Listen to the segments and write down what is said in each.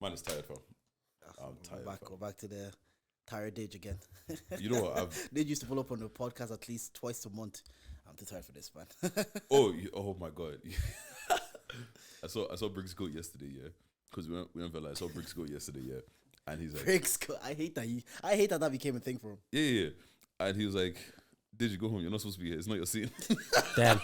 Man is tired, fam. I'm tired. Go back to the tired Deji again. You know what? Deji used to pull up on the podcast at least twice a month. I'm too tired for this, man. Oh my god. I saw Briggs go yesterday, yeah. Because we went for like, I saw Briggs go yesterday, yeah. And he's like, Briggs, I hate that became a thing for him. Yeah. And he was like, "Did you go home? You're not supposed to be here. It's not your scene." Damn.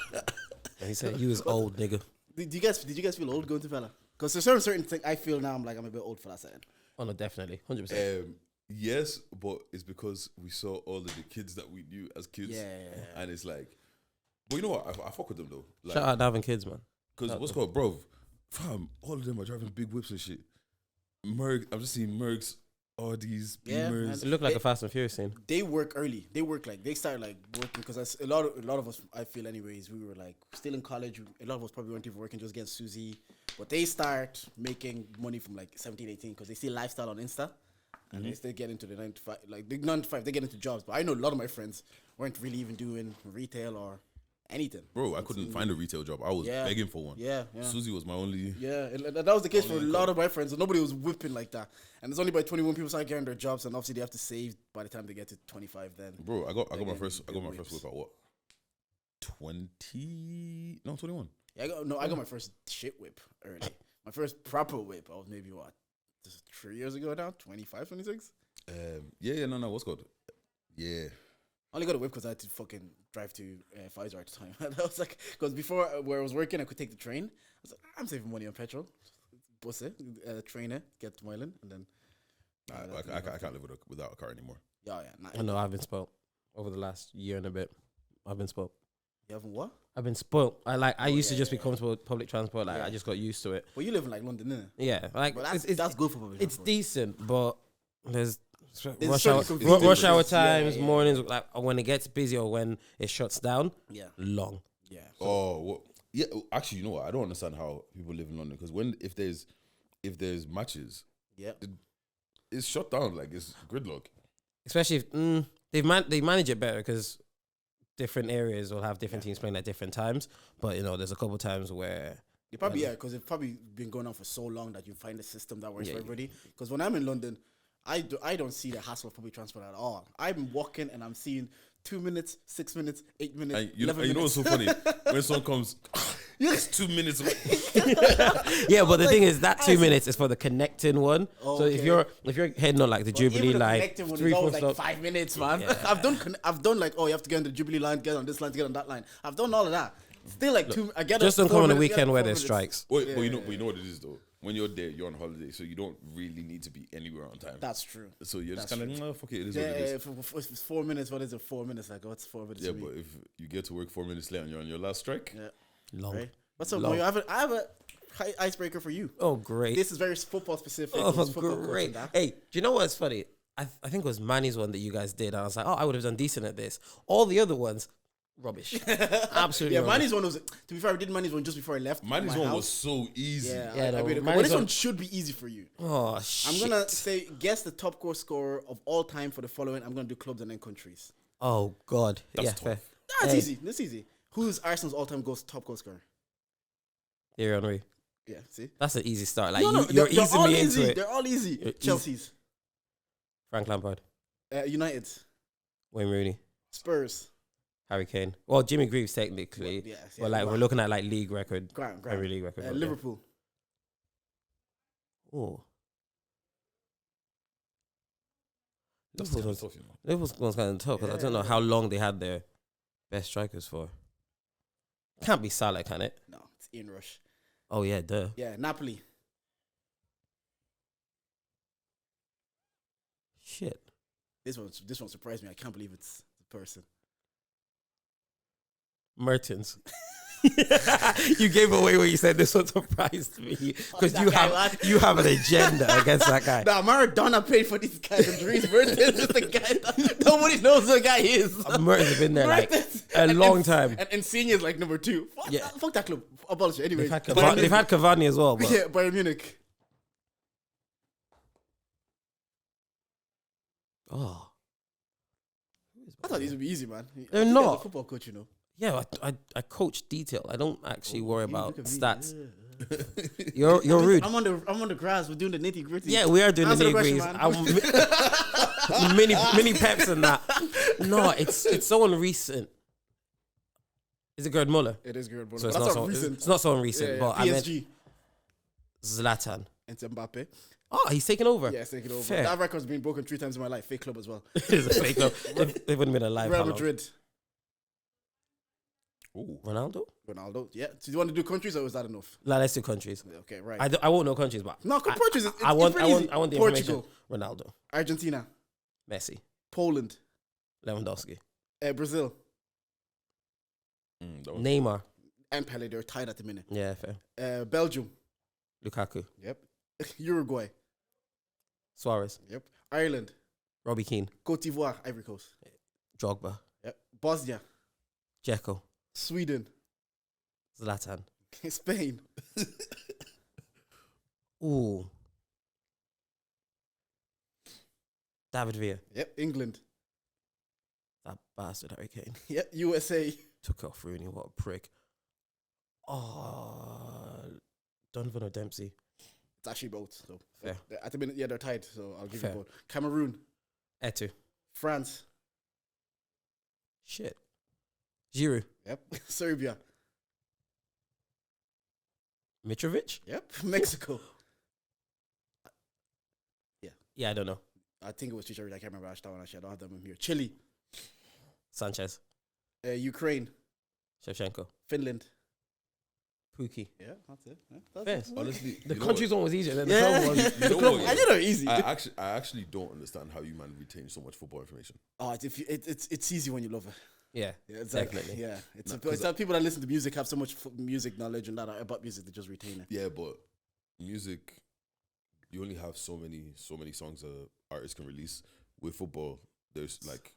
And he said, "You was old, nigga." Did you guys feel old going to fella? Because there's certain thing I feel now. I'm a bit old for that setting. Oh no, definitely, 100%. Yes, but it's because we saw all of the kids that we knew as kids. Yeah. And it's like, but you know what? I fuck with them though. Like, Shout out to having kids, man. because what's called, bro, fam, all of them are driving big whips and shit. I'm just seeing Mercs, Audis, Yeah, Beamers. It looked like a Fast and Furious scene. They work early. They start like working because a lot of us, I feel anyways, we were like still in college. A lot of us probably weren't even working, just getting Susie. But they start making money from like 17, 18 because they see lifestyle on Insta. And they still get into the 9 to 5, like the 9 to 5, they get into jobs. But I know a lot of my friends weren't really even doing retail or anything. Bro, I couldn't find a retail job. I was begging for one. Yeah. Susie was my only. Yeah, that was the case for a lot of my friends. Nobody was whipping like that. And it's only by 21 people start getting their jobs, and obviously they have to save by the time they get to 25. Then, bro, I got my first whip at what? 21. Yeah, I got my first shit whip early. My first proper whip, I was maybe just 3 years ago now, 25, 26. No, what's called? Yeah. I only got a whip because I had to fucking drive to Pfizer at the time. And I was like, because before where I was working, I could take the train. I was like, I'm saving money on petrol. Bus it, train it, get to Moylan, and then. I can't live without a car anymore. Yeah. I know I've been spoiled over the last year and a bit. I've been spoiled. You haven't what? I've been spoiled. I used to just be comfortable with public transport. Like I just got used to it. Well, you live in like London, innit? Yeah, like But that's good for public transport. It's decent, but there's rush certain hour conveniences. times, Yeah. mornings, like when it gets busy or when it shuts down. Yeah. Long. Yeah. Yeah. Actually, you know what? I don't understand how people live in London because if there's matches, Yeah. it's shut down. Like it's gridlock. Especially if they manage it better because different areas will have different teams playing at different times. But there's a couple times where You probably because it's probably been going on for so long that you find a system that works for everybody. Because when I'm in London, I don't see the hassle of public transport at all. I'm walking and I'm seeing 2 minutes, 6 minutes, 8 minutes, And 11 you know minutes. what's so funny? When someone comes, it's 2 minutes away. yeah, but the thing is that 2 minutes is for the connecting one. Oh, so if you're heading on like the Jubilee Even the line, connecting one 3 is 4 always like stops. 5 minutes, man. Yeah. I've done like, you have to get on the Jubilee line, get on this line to get on that line. I've done all of that. Still like I get Just up don't come 4 on a minutes, get weekend up where 4 there's minutes. strikes. But you know what it is though. When you're there, you're on holiday, so you don't really need to be anywhere on time. That's true. So you're just That's kind of like, fuck it, it is Yeah, what it is. if it's 4 minutes, what is it? 4 minutes? Like, what's 4 minutes? Yeah, to me? but if you get to work 4 minutes late and you're on your last strike, Yeah. Long. Right. What's up, Long. Moyo? I have a icebreaker for you. Oh, great. This is very football specific. Oh, It's football coach great. and that. Hey, do you know what's funny? I think it was Manny's one that you guys did. And I was like, I would have done decent at this. All the other ones, rubbish. Absolutely Yeah, rubbish. Manny's one was, to be fair, I did Manny's one just before I left. Manny's my one house. was so easy. Yeah, Yeah, I no, made it. Manny's But this one- one should be easy for you. Oh, shit. I'm going to say, guess the top goal scorer of all time for the following. I'm going to do clubs and then countries. Oh, God. That's yeah, tough. fair. That's Hey. easy. That's easy. Who's Arsenal's all-time top goal scorer? Thierry Henry. Yeah, see? That's an easy start. Like, No, you're they're easing all me easy. into it. They're all easy. You're easy. Chelsea's. Frank Lampard. United. Wayne Rooney. Spurs. Harry Kane. Well, Jimmy Greaves technically. Yeah, But like wow. we're looking at like league record, Grant. Premier League record. okay. Liverpool. Oh, That's kind of tough, you know. Liverpool's one's kind of tough because I don't know Yeah. how long they had their best strikers for. Can't be Salah, can it? No, it's Ian Rush. Oh yeah, duh. Yeah, Napoli. Shit. This one surprised me. I can't believe it's the person. Mertens. You gave away when you said this one surprised me because you have an agenda against that guy. Nah, Maradona paid for these guys. And Dries Mertens is the guy that nobody knows who the guy is. Mertens has been there like Mertens. a long time. And Insigne is like number 2. Yeah. Fuck that club. Abolish it. Anyway, They've had Cavani as well. But yeah, Bayern Munich. oh, I thought these would be easy, man. They're I think not. as a football coach, you know. yeah, I coach detail. I don't actually worry You about look at me. stats. Yeah. You're rude. I'm on the grass. We're doing the nitty gritty. Yeah, we are doing Answer the the nitty question, gritties. Mini peps and that. No, it's so unrecent. Is it Gerd Muller? It is good, bro. So But it's that's not not so recent. it's not so unrecent. But I meant PSG Zlatan. and Mbappe. Oh, he's taking over. Yeah, it's taking over. Fair. That record's been broken 3 times in my life. Fake club as well. It's a fake club. They wouldn't been alive. Real how long? Madrid. Ooh. Ronaldo. Yeah. So do you want to do countries or is that enough? Like, let's do countries. Okay, right. I won't know countries, but No, countries. I want the Portugal. information. Ronaldo, Argentina. Messi, Poland. Lewandowski, Brazil. That was Neymar. And Pele. They're tied at the minute. Yeah, fair. Belgium. Lukaku, Yep. Uruguay. Suarez, Yep. Ireland. Robbie Keane, Cote d'Ivoire. Ivory Coast. Drogba, Yep. Bosnia. Dzeko, Sweden. Zlatan. Spain. Ooh. David Villa. Yep. England. That bastard Harry Kane. Yep. USA. Took off Rooney. What a prick. Oh, Donovan or Dempsey. It's actually both. So Fair. at the minute, yeah, they're tied. So I'll give Fair. you both. Cameroon. Etu. France. Shit. Giroud. Yep. Serbia. Mitrovic. Yep. Mexico. Yeah, I don't know. I think it was Chicharito. I can't remember that one actually. I don't have them in here. Chile. Sanchez. Ukraine. Shevchenko. Finland. Pookie. Yeah, that's it. Yeah, Fair. that's it. honestly The you know countries what? one was easier than Yeah. the club one. You know what, I knew they were easy. I actually don't understand how you man retain so much football information. Oh, it's easy when you love it. Yeah, Yeah, it's definitely. Like, yeah, it's, Nah, it's that people that listen to music have so much music knowledge and that about music they just retain it. Yeah, but music, you only have so many songs a artist can release. With football, there's like,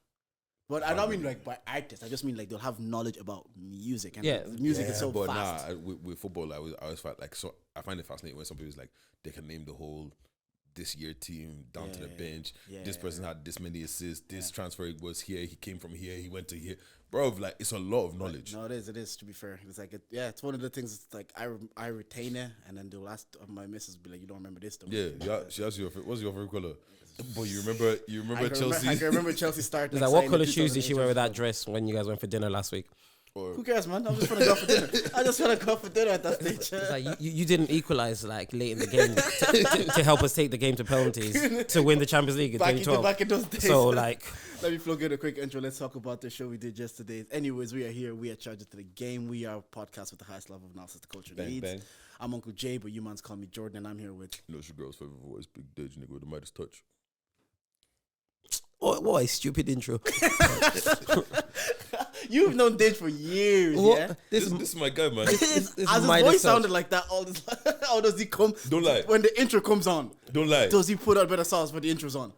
But I don't mean like by artists. I just mean like they'll have knowledge about music and Yeah. music is so but fast. with football, I always find like, so I find it fascinating when some people's like they can name the whole this year team down to the bench. This person had this many assists. This transfer was here. He came from here. He went to here. Bro, like it's a lot of knowledge. No, it is. To be fair, it's like it's one of the things. It's like I retain it, and then the last of my missus be like, you don't remember this though. Yeah, she asked you, what's your favorite color? But you remember Chelsea? I can remember Chelsea starting. It's like, what colour shoes did she wear with that dress when you guys went for dinner last week? Or, Who cares, man? I'm just gonna go for dinner. I just wanna go for dinner at that stage. It's like you didn't equalize like late in the game to help us take the game to penalties to win the Champions League in 2012. Back in those days. So like, let me plug in a quick intro. Let's talk about the show we did yesterday. Anyways, we are here. We are charged to the game. We are a podcast with the highest level of analysis the culture bang, needs. bang. I'm Uncle Jay, but you mans call me Jordan, and I'm here with. You know, it's your girl's favorite voice, Big Deji, nigga with the Midas touch. what a stupid intro. You've known Dej for years, What? yeah? This is my guy, man. This As his Midas voice touch. sounded like that, how does he come? Don't lie. When the intro comes on, Don't lie. does he put out better sauce when the intro's on?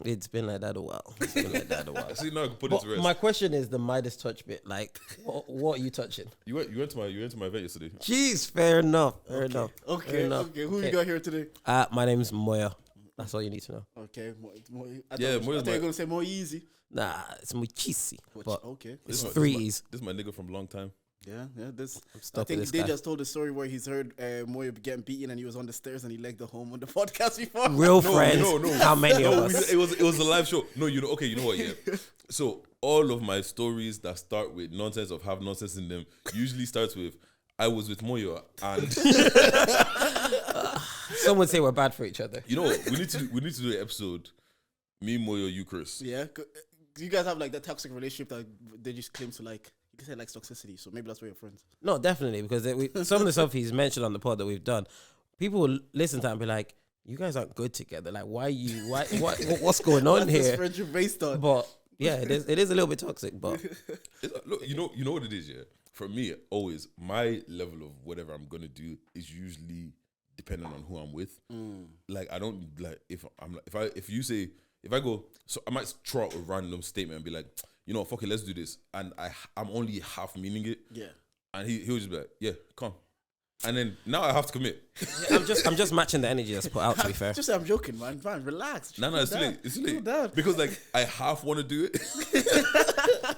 It's been like that a while. It's been like that a while. See, now I can put it But to rest. my question is the Midas touch bit. Like, what are you touching? You went to my event yesterday. Jeez, fair enough. Fair enough. Fair Okay, enough. okay. Who Okay. you got here today? My name's Moyo. That's all you need to know. Okay, I Yeah, thought you Moyo's were my- gonna say more easy. Nah, it's Muchisi. But Okay, it's This is my- 3 this is my- E's. This is my nigga from long time. yeah. This I stuck think with they this guy. just told a story where he's heard Moyo getting beaten and he was on the stairs and he legged the home on the podcast before. Real No, friends. no. How many of No, us? it was a live show. No, you know what? Yeah. So all of my stories that start with nonsense or have nonsense in them usually starts with I was with Moyo and Some would say we're bad for each other. you know what? We need to do an episode. Me, Moyo, you, Chris. Yeah, you guys have like that toxic relationship that they just claim to like. You can say like toxicity, so maybe that's why you're friends. No, definitely, because some of the stuff he's mentioned on the pod that we've done, people will listen to it and be like, "You guys aren't good together. Like, what's going on What's this here?" friendship based on? But yeah, it is a little bit toxic. But Look, you know what it is, yeah. For me, always my level of whatever I'm gonna do is usually dependent on who I'm with. Like I don't like if I go, so I might throw out a random statement and be like, you know, fuck it, let's do this, and I'm only half meaning it, Yeah. and he'll just be like, yeah, come, and then now I have to commit. I'm just matching the energy that's put out. To be fair, Just say I'm joking, man. Man, relax. No, it's too late. It's too late. Because like I half want to do it.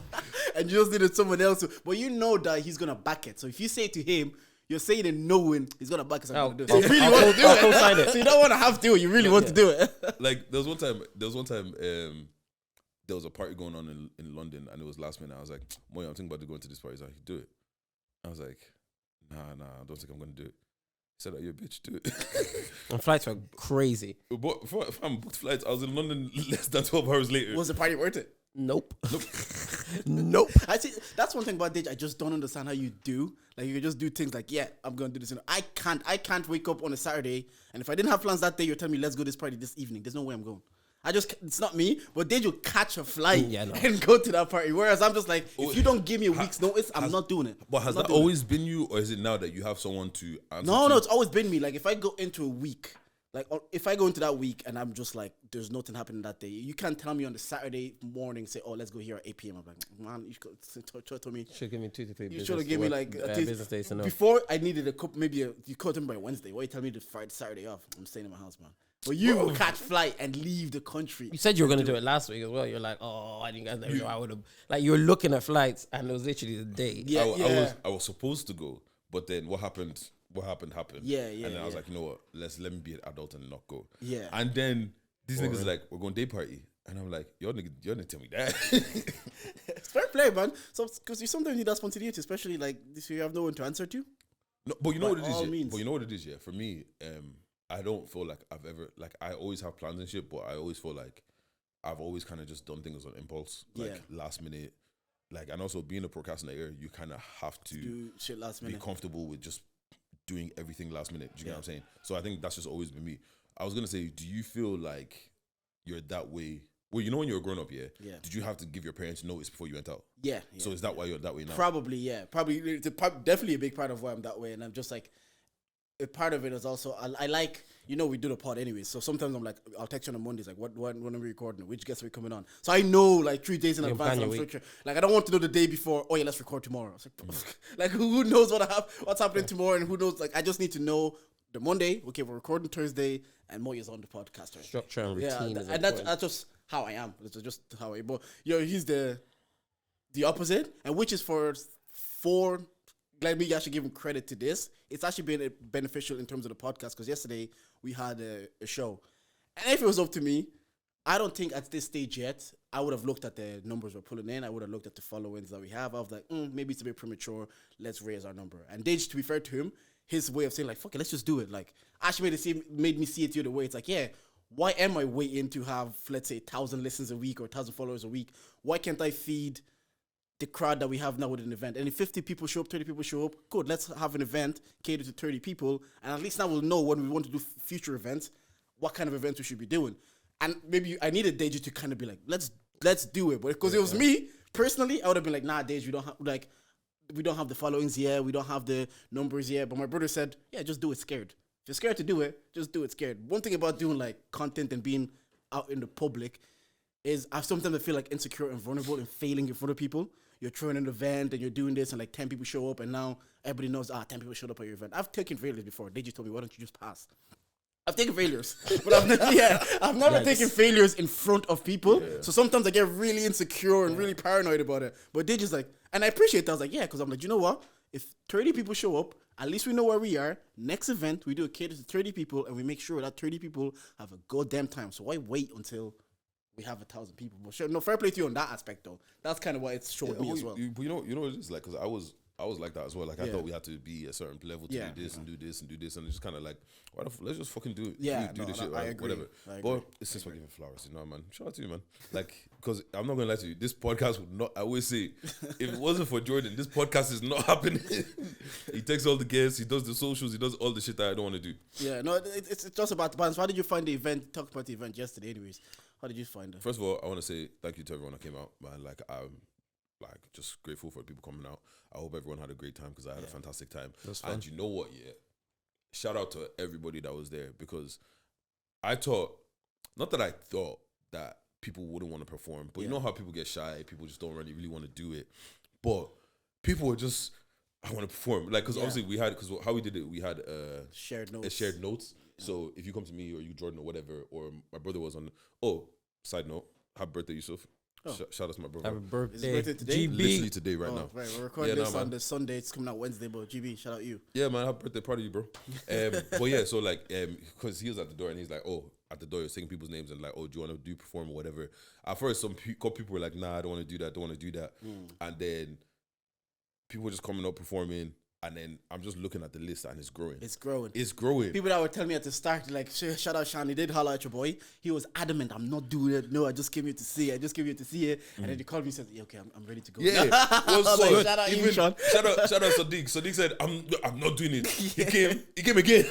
And you just needed someone else. But you know that he's gonna back it. So if you say to him, You're saying it knowing he's gonna back us. I'll- So you really I'll want to do I'll it. co-sign it. So you don't want to have to. You really want to do it. Like there was one time there was a party going on in London and it was last minute. I was like, Moyo, I'm thinking about to go into this party. He's like, do it. I was like, nah, I don't think I'm gonna do it. He said, you're a bitch, do it. And flights were crazy. But if I'm booked flights, I was in London less than 12 hours later. Was the party worth it? Nope. Nope. I see. That's one thing about Deji. I just don't understand how you do. Like you can just do things like, yeah, I'm gonna do this. I can't wake up on a Saturday and if I didn't have plans that day, you're telling me let's go this party this evening. There's no way I'm going. It's not me, but Deji will catch a flight and go to that party. Whereas I'm just like, if you don't give me a week's notice, I'm not doing it. But has that always been you, or is it now that you have someone to answer No, to? it's always been me. Like if I go into a week, like if I go into that week and I'm just like, there's nothing happening that day. You can't tell me on the Saturday morning, say, oh, let's go here at 8 p.m. I'm like, man, you should told me. Should give me 2 to 3. You should have given me like at least business days to know. Before I needed a couple, you called me by Wednesday. Why you tell me the Friday, Saturday off? I'm staying in my house, man. But you will catch flight and leave the country. You said you were going to do it last week as well. You're like, oh, I didn't guys know I would have. Like, you were looking at flights and it was literally the day. Yeah, I was supposed to go, but then what happened. Yeah. And then I was like, you know what? Let me be an adult and not go. Yeah. And then these niggas like, we're going day party. And I'm like, y'all nigga tell me that. It's fair play, man. So, because you sometimes need that spontaneity, especially like if you have no one to answer to. No, but you know what it is, means. But you know what it is, yeah? For me, I don't feel like I've ever, like, I always have plans and shit, but I always feel like I've always kind of just done things on impulse, like last minute. Like, and also being a procrastinator, you kind of have to do shit last minute. Be comfortable with just doing everything last minute. Do you get what I'm saying? So I think that's just always been me. I was gonna say, do you feel like you're that way? Well, you know when you were growing up, yeah? Did you have to give your parents notice before you went out? Yeah. So is that why you're that way now? Probably, yeah. Probably, it's definitely a big part of why I'm that way. And I'm just like, a part of it is also, I like, we do the pod anyway. So sometimes I'm like, I'll text you on Mondays, like, when are we recording? Which guests are we coming on? So I know, like, 3 days in advance. I'm structured. Like, I don't want to know the day before, oh yeah, let's record tomorrow. It's like, like who knows what's happening tomorrow and who knows? Like, I just need to know the Monday, okay, we're recording Thursday and Moyo's on the podcast. Structure and routine is and that's just how I am. It's just how I am. But, he's the opposite, and which is for like me actually giving credit to this. It's actually been beneficial in terms of the podcast because yesterday we had a show. And if it was up to me, I don't think at this stage yet, I would have looked at the numbers we're pulling in. I would have looked at the followings that we have. I was like, maybe it's a bit premature. Let's raise our number. And Deji, to be fair to him, his way of saying like, fuck it, let's just do it. Like, actually made me see it the other way. It's like, yeah, why am I waiting to have, let's say, 1,000 listens a week or 1,000 followers a week? Why can't I feed the crowd that we have now with an event? And if 50 people show up, 30 people show up, good, let's have an event cater to 30 people. And at least now we'll know when we want to do future events, what kind of events we should be doing. And maybe I needed Deji to kind of be like, let's do it. But because it was me, personally, I would have been like, nah, Deji, we don't have the followings yet. We don't have the numbers yet. But my brother said, yeah, just do it scared. If you're scared to do it, just do it scared. One thing about doing like content and being out in the public is sometimes I feel like insecure and vulnerable and failing in front of people. You're throwing an event and you're doing this and like 10 people show up and now everybody knows, 10 people showed up at your event. I've taken failures before. They just told me, why don't you just pass? I've taken failures, but I've never taken failures in front of people. Yeah. So sometimes I get really insecure and really paranoid about it. But they just like, and I appreciate that. I was like, yeah, because I'm like, you know what? If 30 people show up, at least we know where we are. Next event, we do a cater to 30 people and we make sure that 30 people have a goddamn time. So why wait until we have 1,000 people? But sure, no, fair play to you on that aspect though. That's kind of what it's showed me as well. You know what it is like, because I was like that as well. Like I thought we had to be a certain level to do this and do this and do this, and it's just kind of like, let's just fucking do it. Do this shit, right? I agree. Whatever. But it's just for giving flowers, man. Shout out to you, man. Like, because I'm not gonna lie to you, this podcast would not. I always say, if it wasn't for Jordan, this podcast is not happening. He takes all the guests, he does the socials, he does all the shit that I don't want to do. Yeah, no, it's just about the balance. How did you find the event? Talk about the event yesterday, anyways. How did you find it? First of all, I want to say thank you to everyone that came out, man. Like, I'm just grateful for people coming out. I hope everyone had a great time because I had a fantastic time. And you know what? Yeah, shout out to everybody that was there because I thought that people wouldn't want to perform, but you know how people get shy, people just don't really want to do it. But people were just, I want to perform, like, because obviously we had, because how we did it, we had shared notes. Yeah. So if you come to me or you Jordan or whatever, or my brother was on. Side note, happy birthday, Yusuf. Shout out to my brother. Happy Is birthday, his birthday today? GB. Literally today, right now. Right, we're recording Yeah, this nah, on man. the Sunday. It's coming out Wednesday, but GB, shout out you. Yeah, man, happy birthday party, bro. But yeah, so like, because he was at the door and he's like, oh, at the door, you're saying people's names and like, oh, do you want to do perform or whatever? At first, some people were like, nah, I don't want to do that, and then people were just coming up performing, and then I'm just looking at the list and it's growing. It's growing. It's growing. People that were telling me at the start, like, shout out Sean, he did holler at your boy. He was adamant, I'm not doing it. No, I just came here to see it. And then he called me and said, yeah, okay, I'm ready to go. Yeah, I was like, shout out you, Sean. Shout out Sadiq. Sadiq said, I'm not doing it. He came again.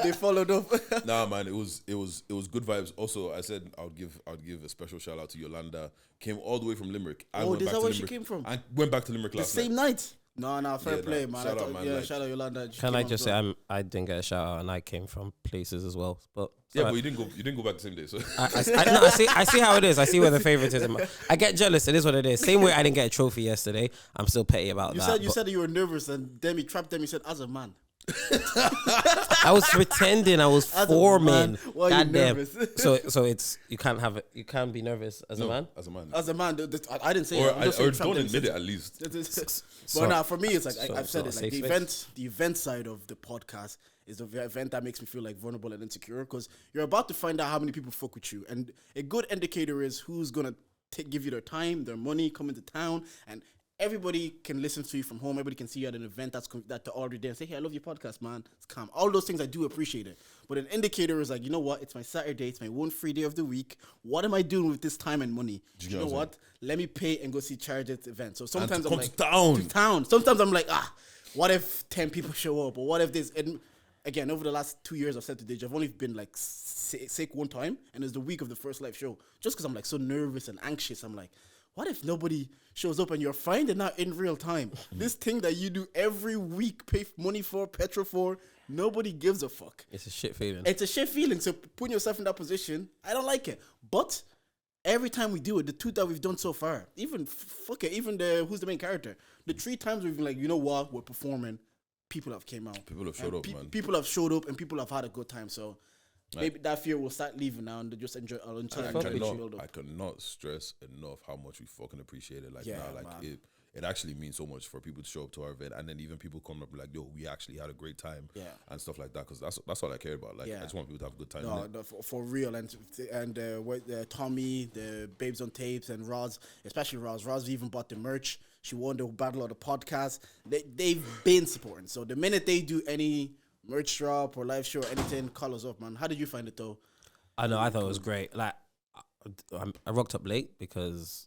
They followed up. Nah, man, it was good vibes. Also, I said I'll give a special shout out to Yolanda. Came all the way from Limerick. Oh, is that where she came from? I went back to Limerick The last same night. No, fair Yeah, play, nah, man. shout out, man, like- Shout out Yolanda. She Can came I up just as say well. I didn't get a shout out and I came from places as well. But Yeah, but you didn't go back the same day. So I see how it is. I see where the favoritism. I get jealous. It is what it is. Same way I didn't get a trophy yesterday. I'm still petty about that. You said you were nervous, and Demi trapped them. You said, as a man. I was pretending I was As a forming. man, why are you Goddamn. nervous? So it's you can't have it. You can't be nervous as a man. as a man. As a man, I didn't say Or it. I'm just saying trapped don't them. admit it at least. But now for me, it's like So- I've said so it. Like safe the event side of the podcast is the event that makes me feel like vulnerable and insecure because you're about to find out how many people fuck with you, and a good indicator is who's gonna give you their time, their money, come into town, and everybody can listen to you from home. Everybody can see you at an event that they're already there and say, hey, I love your podcast, man. It's calm. All those things I do appreciate it. But an indicator is like, you know what? It's my Saturday. It's my one free day of the week. What am I doing with this time and money? You know what? Let me pay and go see Charget's event. So sometimes I'm like, to town. Sometimes I'm like, what if 10 people show up? Or what if this? And again, over the last 2 years I've said to Deji, I've only been like sick one time. And it's the week of the first live show. Just because I'm like so nervous and anxious. I'm like, what if nobody shows up and you're finding out in real time? This thing that you do every week, pay money for, petrol for, nobody gives a fuck. It's a shit feeling. It's a shit feeling. So putting yourself in that position, I don't like it. But every time we do it, the two that we've done so far, even who's the main character? The 3 times we've been like, you know what, we're performing. People have came out. People have showed up, man. People have showed up and people have had a good time. So maybe that fear will start leaving now and they just enjoy. I cannot stress enough how much we fucking appreciate it. Like Yeah, now, like man. it actually means so much for people to show up to our event, and then even people come up like, yo, we actually had a great time, and stuff like that. Because that's all I care about. Like I just want people to have a good time. No, for real. And Tommy, the Babes on Tapes, and Roz, especially Roz. Roz even bought the merch. She won the battle of the podcast. They've been supporting. So the minute they do any merch drop or live show or anything, call us up, man. How did you find it though? I know. I thought it was great. Like I rocked up late because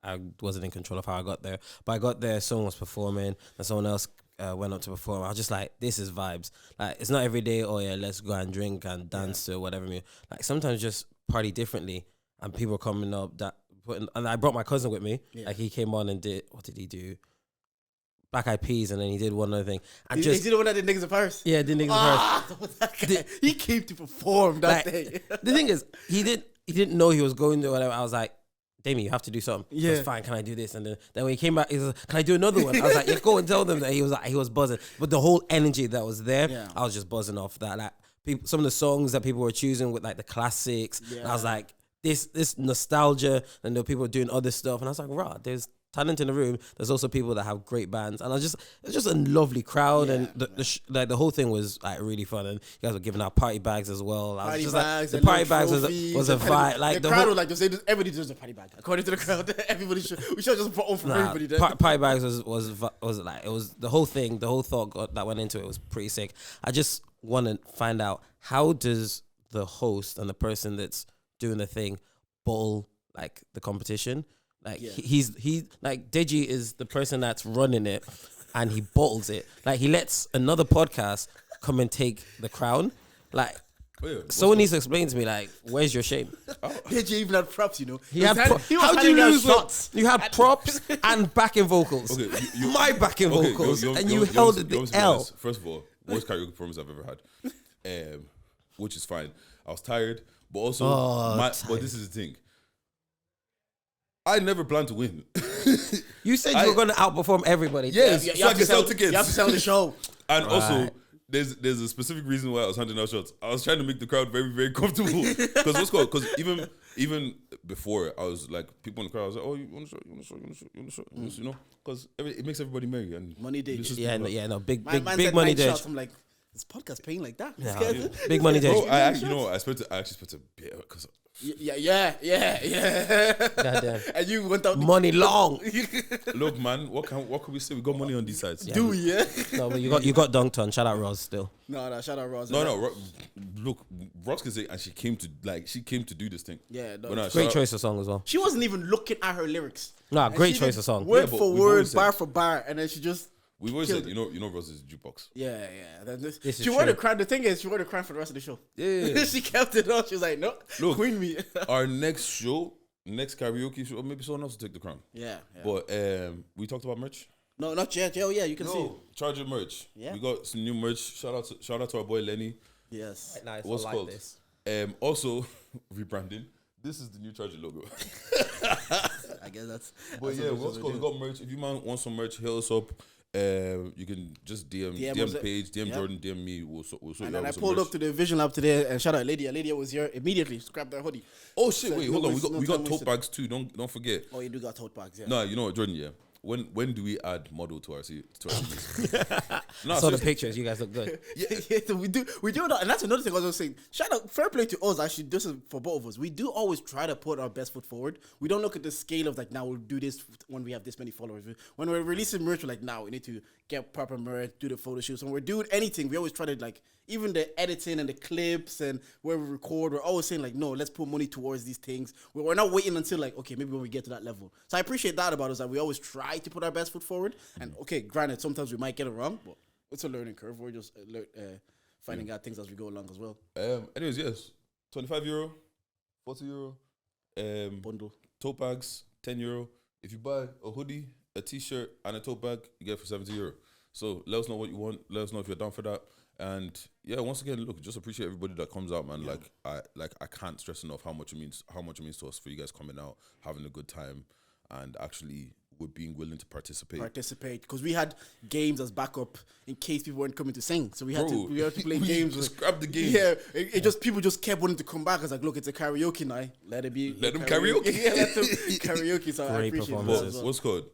I wasn't in control of how I got there. But I got there, someone was performing, and someone else went up to perform. I was just like, this is vibes. Like it's not every day. Oh yeah, let's go and drink and dance to whatever. Like sometimes just party differently, and people are coming up and I brought my cousin with me. Yeah. Like he came on and did, what did he do? Black Eyed Peas, and then he did one other thing. And He did the one that did Niggas in Paris? Yeah, did Niggas in Paris. He came to perform that day. The thing is, he didn't know he was going to whatever. I was like, Damien, you have to do something. Yeah. It's fine, can I do this? And then when he came back, he was like, can I do another one? I was like, yeah, go and tell them that he was buzzing. But the whole energy that was there, I was just buzzing off that. Like some of the songs that people were choosing with like the classics. Yeah. And I was like, this nostalgia, and there were people doing other stuff. And I was like, rah, there's talent in the room. There's also people that have great bands, and it was just a lovely crowd, and the whole thing was like really fun. And you guys were giving out party bags as well. Party bags, the party bags was a vibe. Like the crowd was like, everybody deserves a party bag. According to the crowd, everybody we should just put on for everybody. Party bags was like, it was the whole thing. The whole thought that went into it was pretty sick. I just want to find out, how does the host and the person that's doing the thing bottle like the competition? Like he like Deji is the person that's running it, and he bottles it. Like he lets another podcast come and take the crown. Like someone needs to explain to me, like, where's your shame? Deji even had props, you know. How do you lose shots? You had props and backing vocals. Okay, my backing vocals, and you held the L. First of all, worst karaoke performance I've ever had, which is fine. I was tired, but also but this is the thing. I never planned to win. You said you were going to outperform everybody. Yes, so I can sell tickets. You have to sell the show. And also, there's a specific reason why I was handing out shots. I was trying to make the crowd very, very comfortable. Because what's called? Because even before, I was like, people in the crowd, I was like, oh, you want to show, you know? Because it makes everybody merry. And Money day. Big said money 9 day. shots. I'm like, this podcast paying like that? Yeah, big money day. Bro, I actually spent a bit because Yeah. Goddamn. And you went out Money long. look, man, what can we say? We got money on these sides. Yeah. do we, yeah? No, but you got dunked on. Shout out Roz still. No, shout out Roz. Look, Ross can say, and she came to do this thing. Yeah, no. But no, Great shout choice of song as well. She wasn't even looking at her lyrics. Nah, And great she choice did of song. Word Yeah, but for we've word, always said- bar for bar, and then she just We've always killed said, you know, Ross is a jukebox. yeah. Then This is she wore the true. crown. The thing is, she wore the crown for the rest of the show. Yeah. She kept it on. She was like, no, Look. queen me. Our next karaoke show, or maybe someone else will take the crown. yeah. But we talked about merch. No, not yet. Oh, yeah, you can see. No, Charger merch. Yeah. We got some new merch. Shout out to our boy Lenny. Yes. Nice. What's I like called? this. Also rebranding. This is the new Charger logo. I guess that's. But yeah, what's called? We got merch. If you man want some merch, hit us up. You can just DM the page, DM yeah. Jordan, DM me. We'll sort And you then out I with some pulled merch. up to the Vision Lab today and shout out Lydia. Lydia was here immediately. Scrapped their hoodie. Oh shit! So Wait, no hold on. waste- no We got time tote wasted. bags too. Don't forget. Oh, you do got tote bags, yeah. No, you know what, Jordan? Yeah. When do we add model to our series? No, I saw the seriously. pictures. You guys look good. Yeah, so we do that, and that's another thing I was saying. Shout out, fair play to us. Actually, this is for both of us. We do always try to put our best foot forward. We don't look at the scale of like now we'll do this when we have this many followers. When we're releasing merch, we're like now we need to get proper merch, do the photo shoots. When we're doing anything, we always try to like even the editing and the clips and where we record. We're always saying like no, let's put money towards these things. We're not waiting until like okay, maybe when we get to that level. So I appreciate that about us that we always try to put our best foot forward. And okay, granted, sometimes we might get it wrong, but it's a learning curve. We're just finding out things as we go along as well. Anyways, yes, €25, €40, Bundle. tote bags, €10. If you buy a hoodie, a t-shirt, and a tote bag, you get it for €70. So let us know what you want. Let us know if you're down for that. And yeah, once again, look, just appreciate everybody that comes out, man. Yeah. I can't stress enough how much it means to us for you guys coming out, having a good time, and actually we're being willing to participate. Because we had games as backup in case people weren't coming to sing. So we had Bro, to play games. Just grab the game. Yeah, it just people just kept wanting to come back. I was like, look, it's a karaoke night. Let it be. Let them karaoke. Yeah, let them karaoke. So I Great appreciate that performances. as well. What's called?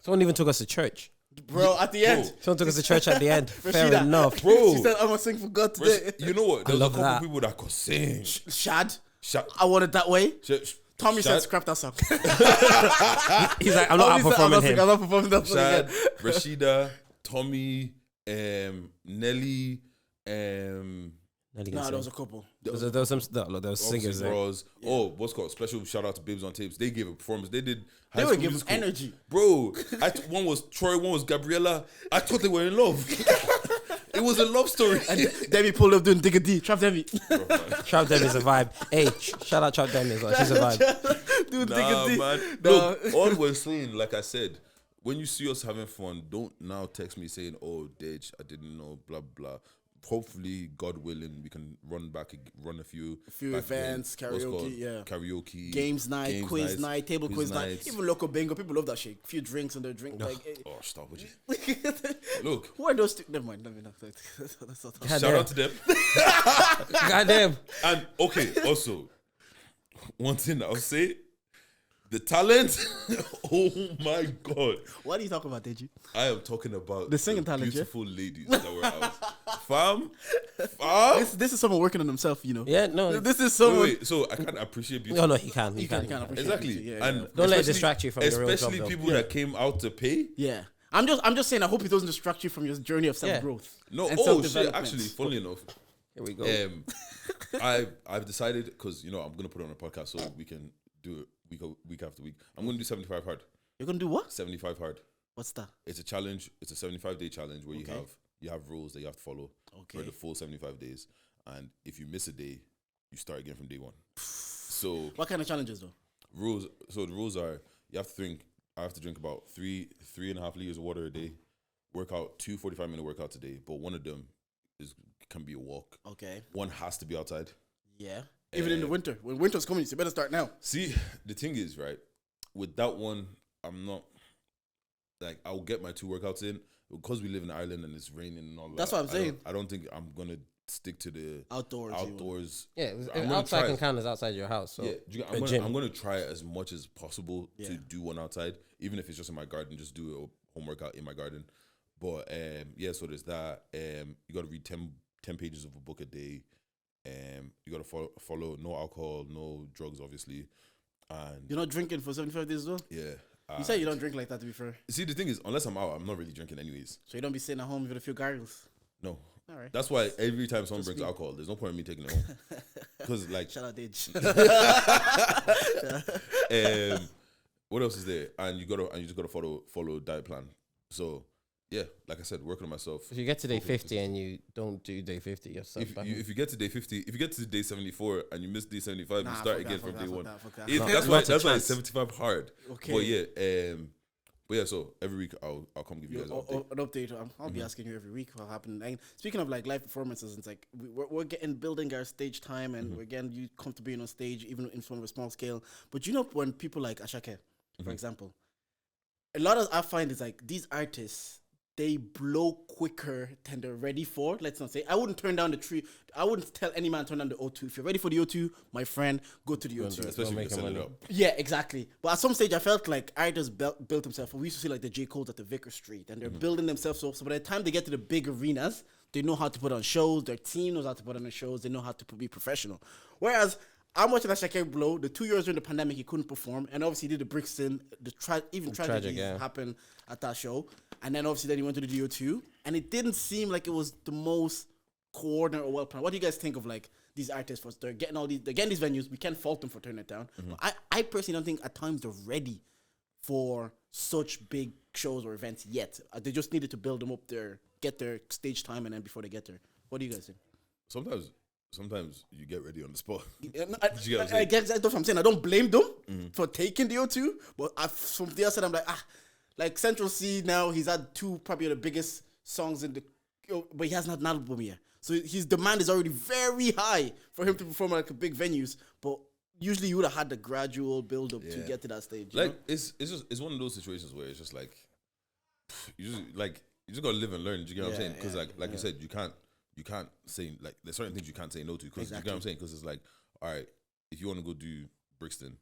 Someone even took us to church. Bro, at the end, Someone took us to church at the end. Fair Rashida. enough. Bro. she said, I'm gonna sing for God today. You know what? There's a love couple that. people that could sing. Shad, Shad. I want it that way. Tommy said, Shad, scrap that song. He's like, I'm not outperforming him. I'm not performing that song Shad, again. Rashida, Tommy, Nelly, No, there was a couple. There was some there was singers there. Bros. Oh, what's called? Special shout out to Babes on Tapes. They gave a performance. They did. High They were School giving Musical. energy. Bro. One was Troy, one was Gabriella. I thought they were in love. It was a love story. And Debbie pulled up doing Digga D. Trap Debbie. Trap Demi's a vibe. Hey, shout out Trap Demi as well. She's a vibe. Dude, Nah, Digga D. man. Nah. Look, all we're saying, like I said, when you see us having fun, don't now text me saying, "Oh, Deji, I didn't know." Blah blah. Hopefully, God willing, we can run a few back events, again. What's karaoke, called? yeah. Karaoke, Games night, quiz nights, night, table quiz night, nights. even local bingo. People love that shit. Few drinks and their drink. Like, Oh, stop with you. Look, who are those? Never mind. Let me not. That's not God shout damn. out to them. Goddamn. And okay, also, one thing I'll say, the talent. Oh my God, What are you talking about, Deji? I am talking about The singing talent, yeah? beautiful ladies that were out. Fam. This is someone working on himself, you know. Yeah, no. This is someone. Wait, so I can't appreciate beauty. No, he can. He You can. can't appreciate Exactly, it. Yeah, and yeah. Don't let it especially- distract you from your real job, especially though. people that came out to pay. Yeah. I'm just saying. I hope it doesn't distract you from your journey of self growth. No, and oh shit! self-development. Actually, funnily enough, Here we go. I've decided because I'm gonna put it on a podcast so we can do it week after week. I'm gonna do 75 hard. You're gonna do what? 75 hard. What's that? It's a challenge. It's a 75-day challenge where Okay. you have rules that you have to follow for Okay. the full 75 days. And if you miss a day, you start again from day one. So What kind of challenges though? rules. So the rules are you have to drink. I have to drink about 3.5 liters of water a day. Work out 2 45-minute workouts a day, but one of them can be a walk. Okay. One has to be outside. Yeah. Even in the winter, when winter's coming, you better start now. See, the thing is, right, with that one, I'm not like I'll get my 2 workouts in, because we live in Ireland and it's raining and all that. That's what I'm saying. I don't think I'm gonna stick to the outdoors. Yeah, outside can count as outside your house. So I'm gonna try it as much as possible to do one outside, even if it's just in my garden. Just do a home workout in my garden. But so there's that. You got to read 10 pages of a book a day. You got to follow no alcohol, no drugs, obviously. And you're not drinking for 75 days as well? Yeah. You say you don't drink like that, to be fair. See, the thing is, unless I'm out, I'm not really drinking anyways. So you don't be sitting at home with a few gargles? No. All right. That's why every time someone brings alcohol, there's no point in me taking it home. Because, like... Shout out Deji. What else is there? And you just gotta follow diet plan. So... Yeah, like I said, working on myself. If you get to day 50 and you don't do day 50, you're stuck. If you get to day 50, if you get to day 74 and you miss day 75, you start again from day 1. That's why it's 75 hard. Okay. But yeah, so every week I'll come give you guys an update. I'll be asking you every week what happened. And speaking of like live performances, it's like we're getting building our stage time and we're getting you comfortable being on stage, even in front of a small scale. But you know, when people like Ashake, for example, a lot of I find is like these artists, they blow quicker than they're ready for. Let's not say. I wouldn't turn down the tree. I wouldn't tell any man to turn down the O2. If you're ready for the O2, my friend, go to the O2. Especially if you set it up. Yeah, exactly. But at some stage, I felt like artists built themselves. We used to see like the J. Cole's at the Vicar Street, and they're building themselves up. So by the time they get to the big arenas, they know how to put on shows. Their team knows how to put on the shows. They know how to be professional. Whereas I'm watching Ashake blow. The 2 years during the pandemic, he couldn't perform, and obviously he did the Brixton. Tragedies happened at that show, and then obviously then he went to the DO2, and it didn't seem like it was the most coordinated or well planned. What do you guys think of like these artists? They're getting these venues. We can't fault them for turning it down. But I personally don't think at times they're ready for such big shows or events yet. They just needed to build them up there, get their stage time, and then before they get there. What do you guys think? Sometimes you get ready on the spot. I guess that's what I'm saying. I don't blame them for taking the O2, but from the other side, I'm like, like Central C now, he's had probably the biggest songs but he hasn't had an album yet. So his demand is already very high for him to perform at like big venues. But usually you would have had the gradual build up to get to that stage. Like it's one of those situations where it's just like you just gotta live and learn. Do you get what I'm saying? Because like you said, you can't say, like, there's certain things you can't say no to. Because you get what I'm saying? Because it's like, all right, if you want to go do Brixton,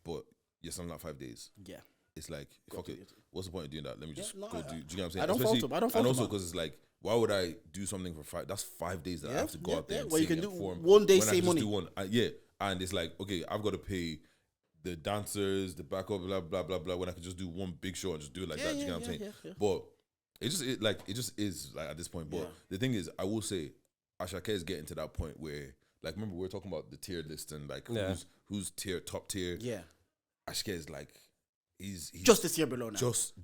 but you're selling out 5 days. Yeah. It's like, fuck it. What's the point of doing that? Let me just go do. Do you get what I'm saying? I don't fault him. And also because it's like, why would I do something for 5? That's 5 days that I have to go out there and well, sing you can and do perform. one day, when save money. Do one. And it's like, okay, I've got to pay the dancers, the backup, blah, blah, blah, blah, when I could just do one big show and just do it like that. Do you get what I'm saying? Yeah. But it just is like at this point. But the thing is, I will say, Ashake is getting to that point where, like, remember we were talking about the tier list and like who's top tier. Yeah, Ashake is like he's just the tier below now. Just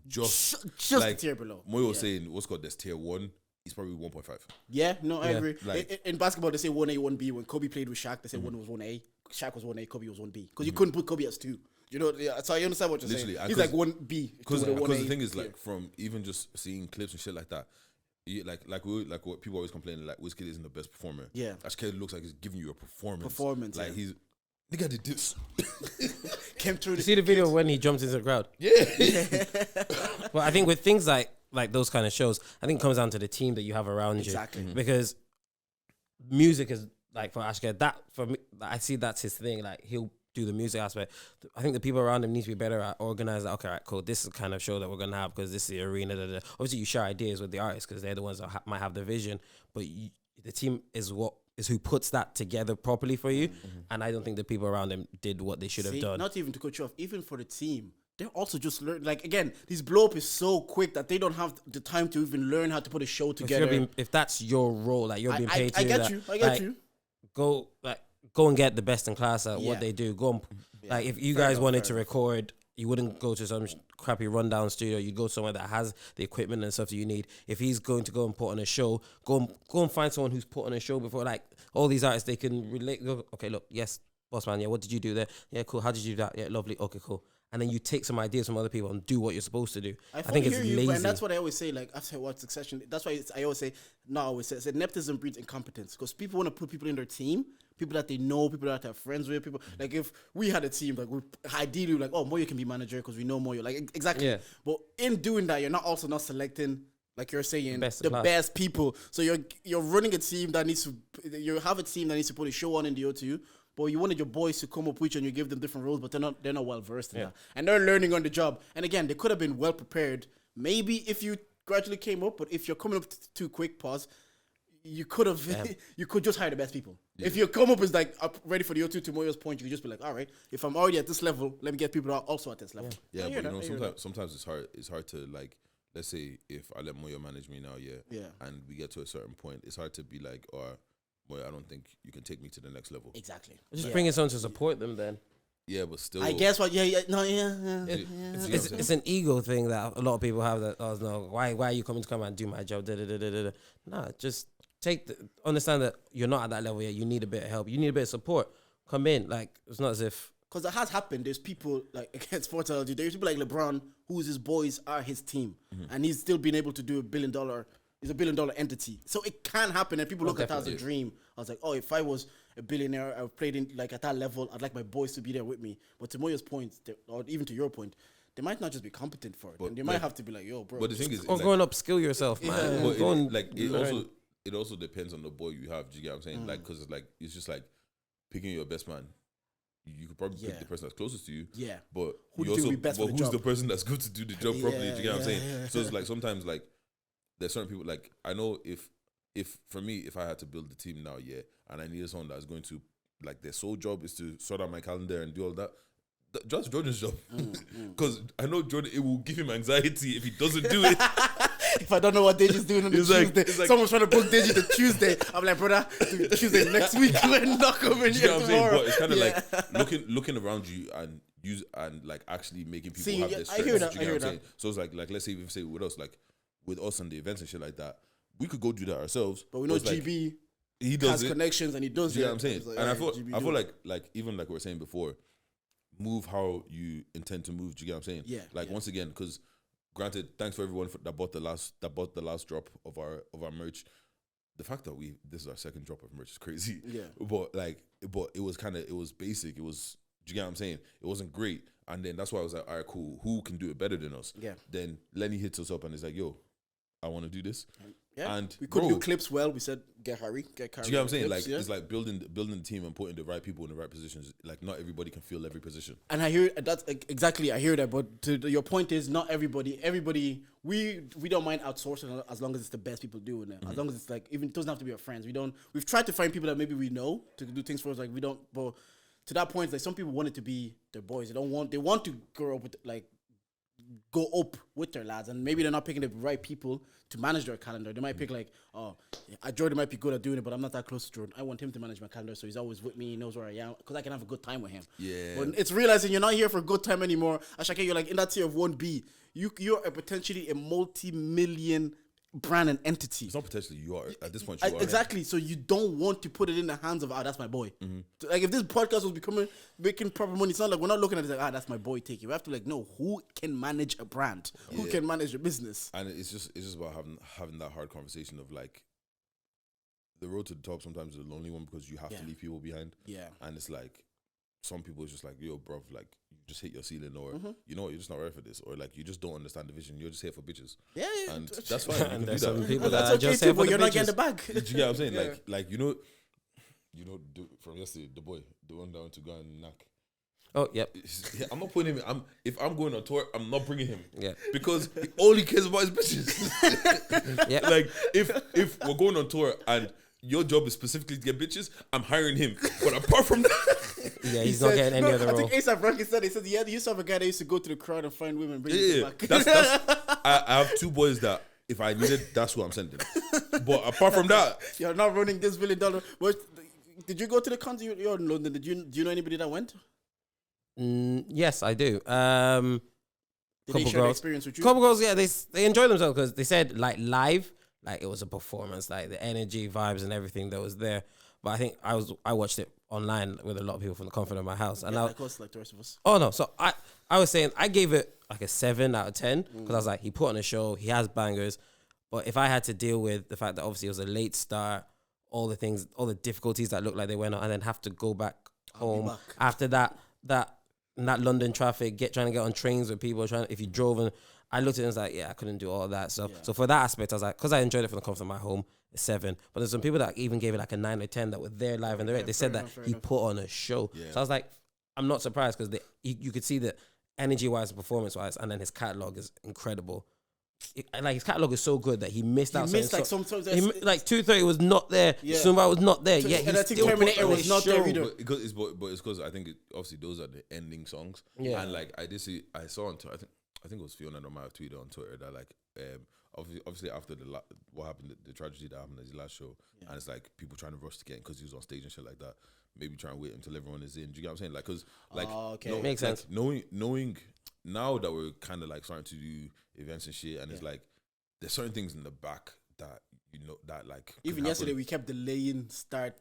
like, the tier below. Moyo was saying what's called this tier 1. He's probably 1.5. Yeah, no, I agree. Like, in basketball, they say 1A, 1B. When Kobe played with Shaq, they said one was 1A. Shaq was 1A, Kobe was 1B. Because you couldn't put Kobe as 2. You know, so I understand what you're saying. He's like 1B. Because the thing is, like, from even just seeing clips and shit like that, like what people always complain, like Wizkid isn't the best performer. Yeah, Ashake looks like he's giving you a performance. Like he's nigga did this. Came through. You see the video when he jumps into the crowd. Yeah. But I think with things like those kind of shows, I think it comes down to the team that you have around you. Exactly. Because music is like for Ashake, that for me, I see that's his thing. Like he'll do the music aspect. I think the people around him need to be better at organizing. Like, okay, right, cool. This is the kind of show that we're gonna have because this is the arena. Obviously, you share ideas with the artists because they're the ones that might have the vision. But the team is who puts that together properly for you. And I don't think the people around him did what they should have done. Not even to cut you off. Even for the team, they're also just learn. Like again, this blow up is so quick that they don't have the time to even learn how to put a show together. If that's your role, like you're being paid to I do get that, you. I get you. Go and get the best in class at what they do. Go and, like if you guys wanted to record, you wouldn't go to some crappy rundown studio. You'd go somewhere that has the equipment and stuff that you need. If he's going to go and put on a show, go and find someone who's put on a show before. Like all these artists, they can relate. Go, okay, look, yes, boss man, yeah, what did you do there? Yeah, cool. How did you do that? Yeah, lovely. Okay, cool. And then you take some ideas from other people and do what you're supposed to do. I think it's lazy. And that's what I always say, like, after I watch Succession, that's why I always say, I said nepotism breeds incompetence. Because people want to put people in their team, people that they know, people that they're friends with, people. Like, if we had a team, like, we're ideally, like, oh, Moyo can be manager because we know Moyo. Like, exactly. Yeah. But in doing that, you're not selecting like you're saying, Best the class. best people. So you're running a team that needs to, you have a team that needs to put a show on in the O2, but you wanted your boys to come up with you and you give them different roles, but they're not well versed in that. And they're learning on the job. And again, they could have been well prepared. Maybe if you gradually came up, but if you're coming up too quick, pause, you could have, you could just hire the best people. Yeah. If you come up as like up ready for the O2 to Moyo's point, you could just be like, all right, if I'm already at this level, let me get people that are also at this level. Yeah, but you know, sometimes it's hard to like, let's say if I let Moyo manage me now, and we get to a certain point, it's hard to be like, Moyo, I don't think you can take me to the next level. Exactly. Just bringing someone to support them then. Yeah, but still, I guess what? It's an ego thing that a lot of people have. That no, why are you coming to come and do my job? Nah, just understand that you're not at that level yet. You need a bit of help. You need a bit of support. Come in. Like it's not as if because it has happened. There's people like against sports analogy. There's people like LeBron, whose his boys are his team, and he's still been able to do $1 billion. He's $1 billion entity, so it can happen. And people look at that as a dream. I was like, oh, if I was a billionaire, I played in like at that level, I'd like my boys to be there with me. But to Moyo's point, or even to your point, they might not just be competent for it. And they might have to be like, yo, bro. But the thing is, go and upskill yourself, man. It also depends on the boy you have. Do you get what I'm saying? Like, because it's just like picking your best man. You could probably pick the person that's closest to you. Yeah. But who's the person that's good to do the job properly? Do you get what I'm saying? So it's like sometimes like there's certain people like I know if for me if I had to build the team now, and I needed someone that's going to like their sole job is to sort out my calendar and do all that. Just Jordan's job, because I know Jordan. It will give him anxiety if he doesn't do it. If I don't know what Deji's doing on the Tuesday, someone's trying to book Deji the Tuesday. I'm like, brother, Tuesday next week. We're not coming here tomorrow. But it's kind of like looking around you and like actually making people have their strengths. I hear that. So it's like let's say with us and the events and shit like that, we could go do that ourselves. But we know GB. He has connections and he does. You know what I'm saying? And I feel like even like we were saying before. Move how you intend to move. Do you get what I'm saying? Yeah. Like once again, because granted, thanks for everyone that bought the last drop of our merch. The fact that this is our second drop of merch is crazy. Yeah. But it was basic. It was. Do you get what I'm saying? It wasn't great, and then that's why I was like, all right, cool. Who can do it better than us? Yeah. Then Lenny hits us up and is like, yo, I want to do this. Yeah, and we could do clips well. We said get Harry. Do you get what I'm saying? Clips, like it's like building the team and putting the right people in the right positions. Like not everybody can fill every position. And I hear that's exactly. I hear that. But your point is not everybody. We don't mind outsourcing as long as it's the best people doing it. As long as it's like even it doesn't have to be our friends. We've tried to find people that maybe we know to do things for us. Like we don't. But to that point, like some people want it to be their boys. They want to grow up with like. Go up with their lads, and maybe they're not picking the right people to manage their calendar. They might pick like, Jordan might be good at doing it, but I'm not that close to Jordan. I want him to manage my calendar, so he's always with me. He knows where I am because I can have a good time with him. Yeah. But it's realizing you're not here for a good time anymore. Ashake, you're like in that tier of 1B. You're potentially a multi-million brand and entity. It's not potentially, you are at this point. You are exactly. So you don't want to put it in the hands of that's my boy. So, like if this podcast was making proper money, it's not like we're not looking at it like that's my boy. Take it. We have to like know who can manage a brand, who can manage a business, and it's just about having that hard conversation of like the road to the top. Sometimes is a lonely one because you have to leave people behind. Yeah, and it's like some people it's just like yo, bro, like you just hit your ceiling, or you know what, you're just not ready for this, or like you just don't understand the vision. You're just here for bitches. Yeah, and that's fine. And there's some people that are just here for the you're bitches. Not getting the bag. Do you get what I'm saying? Yeah. Like you know, from yesterday, the boy, the one that went to go and knock. Oh, yep. Yeah, I'm not putting him. If I'm going on tour, I'm not bringing him. Yeah, because all he cares about is bitches. Yeah, like if we're going on tour and your job is specifically to get bitches, I'm hiring him. But apart from that, yeah, he's not getting any other role. I think A$AP Rocky said he used to have a guy that used to go to the crowd and find women. Bring them back. I have two boys that if I need it, that's who I'm sending. But apart from that, you're not running this $1 billion. Did you go to the concert? You're in London. Do you know anybody that went? Yes, I do. Did they share the experience with you? Couple girls, yeah, they enjoyed themselves because they said like live. Like it was a performance, like the energy, vibes, and everything that was there. But I think I watched it online with a lot of people from the comfort of my house, and of course, like the rest of us. Oh no! So I was saying I gave it like a 7 out of 10 because I was like he put on a show, he has bangers. But if I had to deal with the fact that obviously it was a late start, all the things, all the difficulties that looked like they went on, and then have to go back home after that London traffic, trying to get on trains with people if you drove, and I looked at it and was like, yeah, I couldn't do all that. So, Yeah. so for that aspect, I was like, because I enjoyed it from the comfort of my home, a 7. But there's some people that even gave it like a 9 or 10 that were there live and direct. They said that he put on a show. Yeah. So I was like, I'm not surprised because you could see that energy-wise, performance-wise, and then his catalog is incredible. Like his catalog is so good that he missed out. He missed like sometimes. Like 230 was not there. Yeah. Zumba was not there. Yeah, And I think Terminator was not there either. But it's because I think obviously those are the ending songs. Yeah. And like I saw on Twitter, I think it was Fiona that might have tweeted on Twitter that like obviously after what happened, the tragedy that happened at his last show, and it's like people trying to rush to get in because he was on stage and shit like that. Maybe try and wait until everyone is in. Do you get what I'm saying? Like, because like Makes sense. Knowing now that we're kind of like starting to do events and shit, and it's like there's certain things in the back that that like even yesterday we kept delaying the start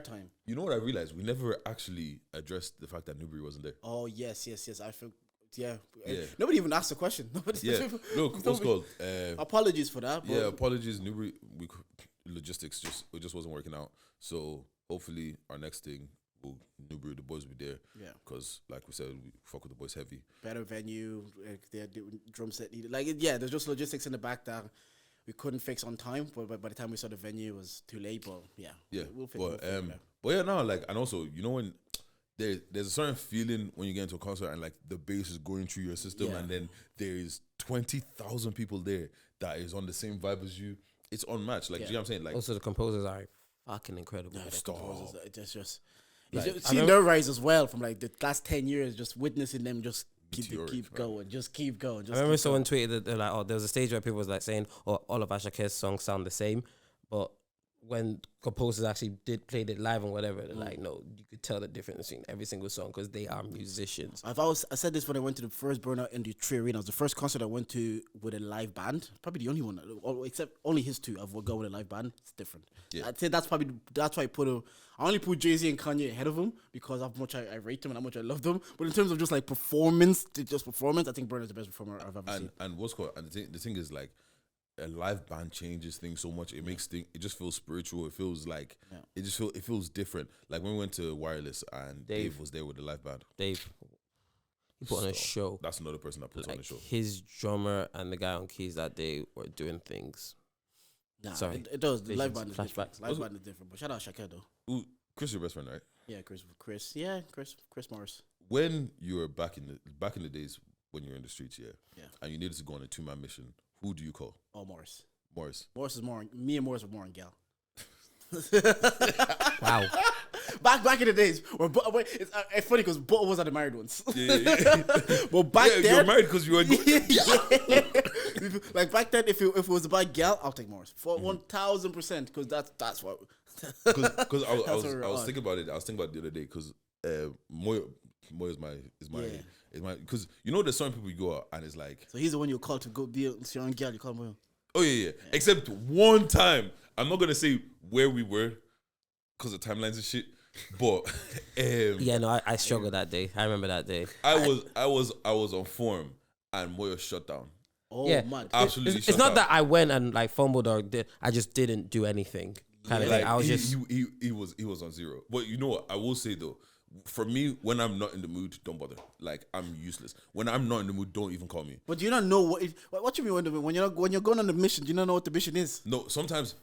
time. You know what I realized? We never actually addressed the fact that Newbury wasn't there. Oh yes. I feel nobody even asked the question. Look, what's called? Apologies for that. Yeah, apologies, Newbury. Logistics it just wasn't working out. So hopefully our next thing, Newbury, the boys will be there. Yeah, because like we said, we fuck with the boys heavy. Better venue, their drum set needed. There's just logistics in the back that we couldn't fix on time. But by the time we saw the venue, it was too late. But we'll fix it. But yeah, no, like, and also when there's a certain feeling when you get into a concert and like the bass is going through your system, and then there's 20,000 people there that is on the same vibe as you. It's unmatched. Like, do you know what I'm saying? Like, also the composers are fucking incredible. It's just seeing their rise as well from like the last 10 years, just witnessing them just keep going. I remember someone tweeted that they're like, oh, there was a stage where people was like saying, oh, all of Ashake's songs sound the same, but when composers actually played it live and whatever, they're like, no, you could tell the difference between every single song because they are musicians. I said this when I went to the first Burnout in the Tree Arena. It was the first concert I went to with a live band. Probably the only one, except only his two. I've gone with a live band. It's different. Yeah. I'd say that's why I only put Jay-Z and Kanye ahead of him because of how much I rate them and how much I love them. But in terms of just like performance, I think Burnout's the best performer I've ever seen. And what's called, and the thing is like, a live band changes things so much. It makes it just feels spiritual. It feels like it feels different. Like when we went to Wireless and Dave was there with the live band. Dave, he put on a show. That's another person that puts on a show. His drummer and the guy on keys that day were doing things. Nah, sorry, it does. The live band is different. Live band is different. But shout out Shaka though. Ooh, Chris, your best friend, right? Yeah, Chris. Yeah, Chris Morris. When you were back in the days when you were in the streets, and you needed to go on a 2-man mission. Who do you call? Oh, Morris. Morris is more. Me and Morris were more on gal. Wow. Back in the days, it's funny because both of us are the married ones. Yeah. But back then, you're married because you were like back then, if it was about gal, I'll take Morris for 1,000% because that's what. Because I was thinking about it. I was thinking about it the other day because Moyo is my because there's some people you go out and it's like, so he's the one you call to go be your own girl. You call him. Oh yeah. Except one time, I'm not gonna say where we were because of timelines and shit. But I struggled that day. I remember that day. I was on form and Moyo shut down. Oh man, absolutely. It's not that I went and like fumbled or I just didn't do anything. Kind of thing. I was he was on zero. But you know what? I will say though. For me, when I'm not in the mood, don't bother. Like, I'm useless. When I'm not in the mood, don't even call me. But do you not know what you mean when you're going on the mission? Do you not know what the mission is? No. Sometimes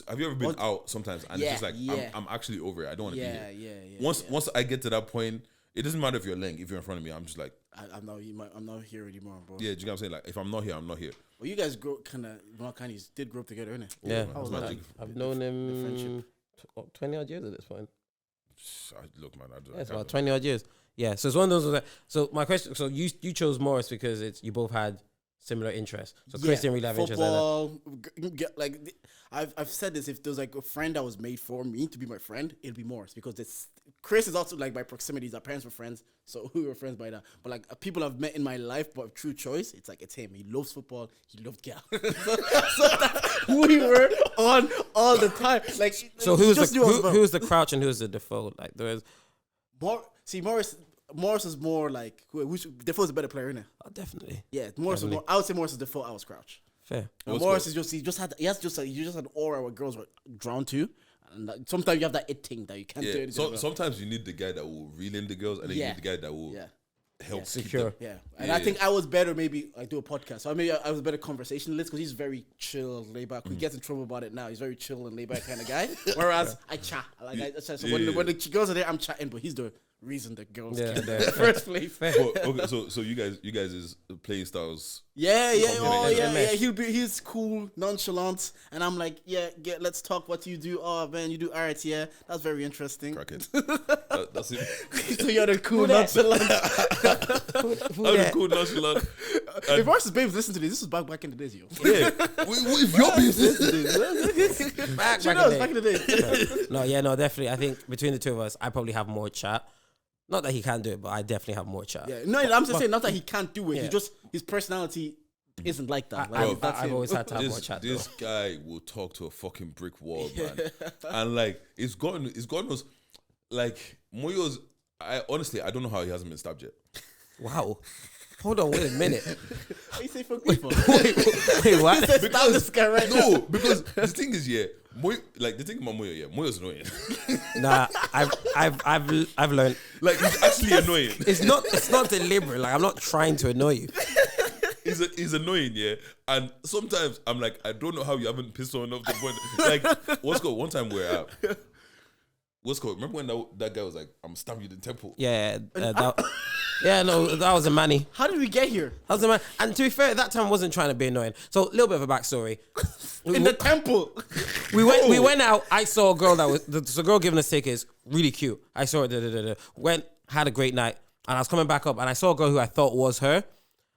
have you ever been out sometimes and it's just like I'm actually over it. I don't want to be here. Yeah. Once I get to that point, it doesn't matter if you're leng. If you're in front of me, I'm just like I'm not here anymore, bro. Yeah, do you get what I'm saying? Like if I'm not here, I'm not here. Well, you guys did grow up together, innit? Yeah. I've known him 20 odd years at this point. Look, man, it's about 20 odd years. Yeah, so it's one of those. So my question, so you chose Morris because you both had similar interests. So Chris didn't really have interest in that. Like I've said this, if there's like a friend that was made for me to be my friend, it'll be Morris because Chris is also like by proximity. Our parents were friends, so we were friends by that. But like people I've met in my life, but through choice, it's him. He loves football. He loved gal. so that's who we were on all the time. Like so, who's the Crouch and who's the Defoe? Like there is Morris. Morris is more like Defoe's a better player, isn't it? Oh, definitely. Yeah, Morris is more. I would say Morris is Defoe. I was Crouch. Fair. Morris is he just had an aura where girls were drawn to, and sometimes you have that it thing that you can't do anything about. Sometimes you need the guy that will reel in the girls, and then you need the guy that will help keep secure. them. Yeah, and Yeah, I think I was better. Maybe I do a podcast, so maybe I was a better conversationalist because he's very chill, laid back. We get in trouble about it now. He's very chill and laid back kind of guy. Whereas I chat, so when the girls are there, I'm chatting, but he's the reason the girls came in the first place. Okay, so you guys is playing styles. Yeah. Mesh. He's cool, nonchalant, and I'm like, let's talk. What you do? Oh man, you do art. Yeah, that's very interesting. Crackhead. That's it. So you're the cool nonchalant. I'm the cool nonchalant. If Versus Babes listen to this was back in the days, yo. Yeah. If your business. Back in the day. No, definitely. I think between the two of us, I probably have more chat. Not that he can't do it, but I definitely have more chat. Yeah, no, I'm just saying not that he can't do it. Yeah. He just his personality isn't like that. I've always had to have more chat. This guy will talk to a fucking brick wall, man. And like it's gotten us like Moyo's. I don't know how he hasn't been stabbed yet. Wow. Hold on, wait a minute. What you say for people? Wait, what? Stab this guy right now. No, because the thing is, the thing about Moyo, Moyo's annoying. Nah, I've learned. Like he's actually annoying. It's not deliberate. Like I'm not trying to annoy you. He's annoying, yeah. And sometimes I'm like, I don't know how you haven't pissed someone off the point. Like, one time we're out. Remember when that guy was like, I'm stabbing you in the temple? Yeah, that was a manny. How did we get here? That was a man. And to be fair, that time I wasn't trying to be annoying. So a little bit of a backstory. In the temple. We went out. I saw a girl the girl giving us tickets, really cute. I saw her. Went, had a great night, and I was coming back up, and I saw a girl who I thought was her.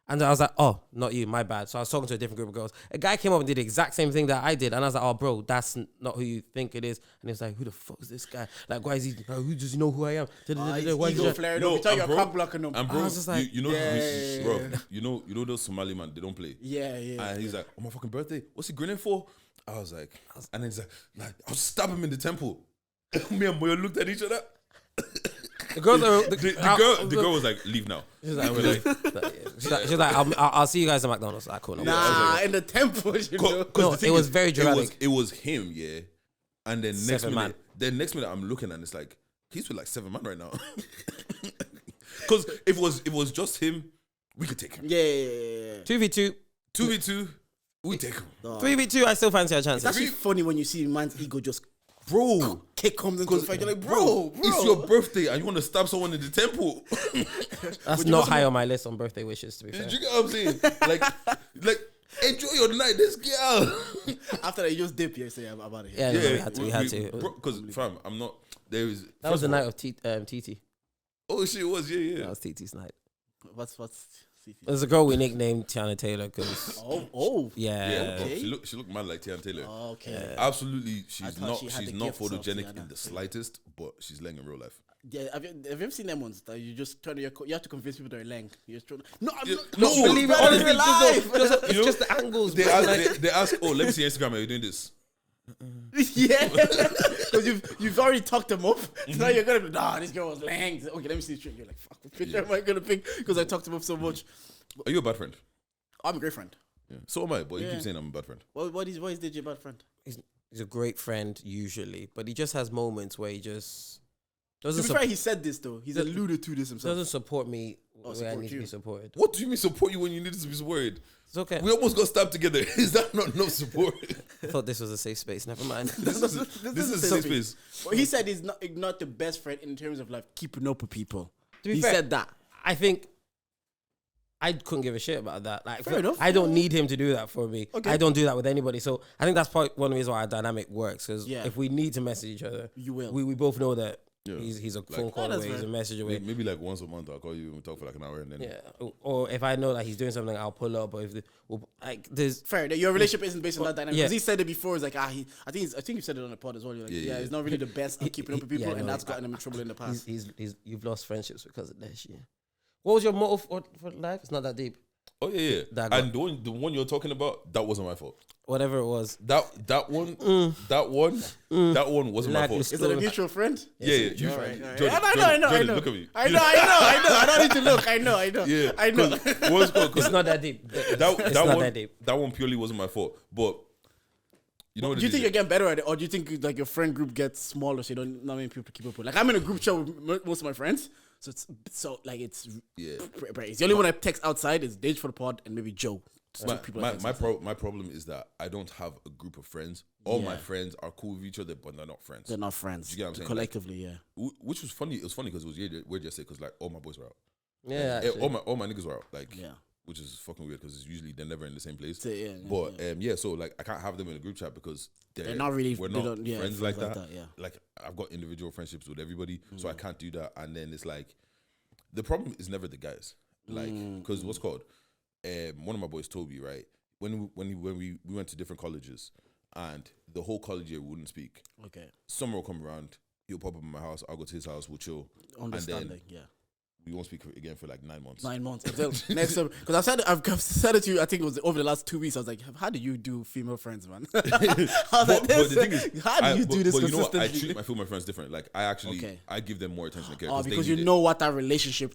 And I was like, oh, not you, my bad. So I was talking to a different group of girls. A guy came up and did the exact same thing that I did. And I was like, oh, bro, that's not who you think it is. And he was like, who the fuck is this guy? Like, why is he, who does he know who I am? Why Ego flared up. You thought you're cock blocking him. And bro, I was just like, bro, you know those Somali man, they don't play. Yeah. And he's like, oh, my fucking birthday. What's he grinning for? I was like, and then he's like, I'll stab him in the temple. Me and Moyo looked at each other. The girl was like, leave now. She's like, I'll see you guys at McDonald's. Like, cool. No, nah, in the temple, No, it was very dramatic. It was him, yeah. And then next minute, I'm looking and it's like, he's with like 7 men right now. Because if it was just him, we could take him. Yeah. 2v2, we take him. 3v2, I still fancy our chances. It's actually funny when you see man's ego just bro kick comes into the fight. You're like, bro, it's your birthday and you want to stab someone in the temple. That's not high on my list on birthday wishes, to be fair. You get what I'm saying? like enjoy your night, this girl. After that, you just dip. You say, I'm out of here. Yeah, we had to. Because fam, I'm not. That was the night of TT. Oh shit, it was yeah. That was TT's night. What's There's a girl we nicknamed Tiana Taylor because yeah. Okay. She looked mad like Tiana Taylor. Oh, okay. Yeah. Absolutely, she's not photogenic in the yeah. slightest, but she's laying in real life. Yeah, have you ever seen them ones that you just turn you have to convince people they're leng? You just no, believe it. Honestly, it's just the angles. They ask, oh, let me see your Instagram. Are you doing this? Yeah, because you've already talked them up. So now you're gonna be, this girl was lang. Okay, let me see the trick. You're like, fuck, what picture am I gonna pick? Because I talked them up so much. Are you a bad friend? I'm a great friend. Yeah. So am I, but you keep saying I'm a bad friend. What is Deji a bad friend? He's a great friend usually, but he just has moments where he just doesn't. To be fair, he said this though. He's alluded to this himself. Doesn't support me where I need to be supported. What do you mean support you when you needed to be supported? It's okay. We almost got stabbed together. Is that not enough support? I thought this was a safe space. Never mind. This is a safe space. Well, he said he's not the best friend in terms of like keeping up with people. He said that. I think I couldn't give a shit about that. Like, fair enough. I don't need him to do that for me. Okay. I don't do that with anybody. So I think that's probably one of the reasons why our dynamic works. Because Yeah. if we need to message each other, You will. We both know that Yeah. he's a phone Like- call that's away, he's a fair. message away. Maybe like once a month I'll call you and we talk for like an hour and then Yeah. Or if I know that he's doing something, I'll pull up. Or if there's Fair. Your relationship isn't based on that dynamic. Yeah. Because he said it before. It's like I think you said it on the pod as well. You're like, Yeah. he's not really the best at keeping up with people, Yeah, and no, that's gotten him in trouble in the past. you've lost friendships because of that shit. What was your motto for life? It's not that deep. Oh yeah. That And the one you're talking about, that wasn't my fault. Whatever it was. That one wasn't my fault. Is it a mutual friend? Yeah. You, All right. Jordan, I know. look at me. I know. I don't need to look. I know. Yeah, I know. What's good? It's not that deep. That not one, that deep. That one purely wasn't my fault. But You know what Do you it think is, you're getting better at it, or do you think like your friend group gets smaller, so you don't not many people to keep up with? Like I'm in a group chat with most of my friends, so it's yeah. It's the only one I text outside is Deji for the pod and maybe Joe. My problem is that I don't have a group of friends. All my friends are cool with each other, but they're not friends. They're not friends. You get what I'm saying? Collectively, Like, which was funny. It was funny because it was weird yesterday because like all my boys were out. Yeah, all my niggas were out. Like, yeah. Which is fucking weird because it's usually they're never in the same place. So, So like I can't have them in a group chat because they're not really we're they not don't, friends like that. Yeah. Like I've got individual friendships with everybody, so I can't do that. And then it's like the problem is never the guys, like because what's called one of my boys, Toby, right? When we went to different colleges and the whole college year we wouldn't speak. Okay. Summer will come around, he'll pop up in my house, I'll go to his house, we'll chill, Understanding, and then yeah. we won't speak again for like 9 months. 9 months until next time. Because I've said it to you. I think it was over the last 2 weeks. I was like, "How do you do female friends, man?" But the thing is, how do you do this but you know consistently? what? I treat my female friends different. Like I actually, I give them more attention and care. Because you know what that relationship,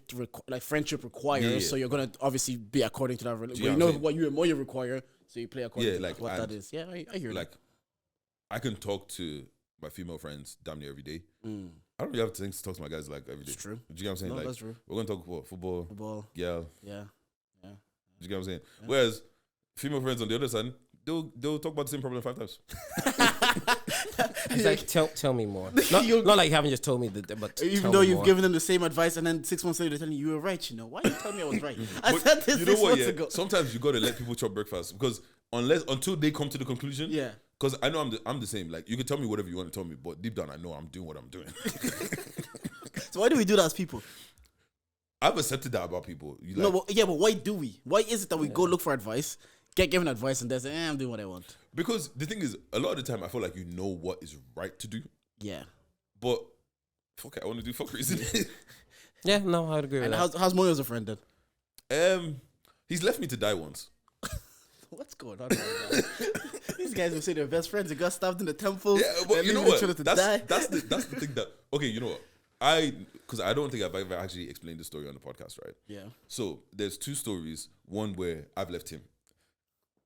like friendship requires. Yeah. So you're gonna obviously be according to that. You You know know what you and Moyo require, so you play according to like, what that is. Yeah, I hear like, that. I can talk to my female friends damn near every day. I don't really have things to talk to my guys like every day. It's true. Do you get what I'm saying? No, like, that's true. we're gonna talk about football, Yeah. Do you get what I'm saying? Whereas female friends on the other side, they'll talk about the same problem 5 times. He's like, tell me more. Not like you haven't just told me that, but even though you've given them the same advice, and then 6 months later they're telling you were right. You know why you tell me I was right? I said this you know 6 what? months Yeah, ago. sometimes you gotta let people chop breakfast because until they come to the conclusion. Yeah. Because I know I'm the same. Like you can tell me whatever you want to tell me, but deep down I know I'm doing what I'm doing. So why do we do that as people? I've accepted that about people. But why do we? Why is it that we go look for advice, get given advice, and then say, I'm doing what I want? Because the thing is, a lot of the time I feel like you know what is right to do. Yeah. But fuck it, I want to do fuckery, isn't it? Yeah, no, I'd agree with And that. how's Moyo as a friend then? He's left me to die once. What's going on right now? These guys will say they're best friends. They got stabbed in the temple. Yeah, but you know leaving what? each other to That's die. the thing that okay, you know what? Because I don't think I've ever actually explained the story on the podcast, right? Yeah. So there's 2 stories. One where I've left him,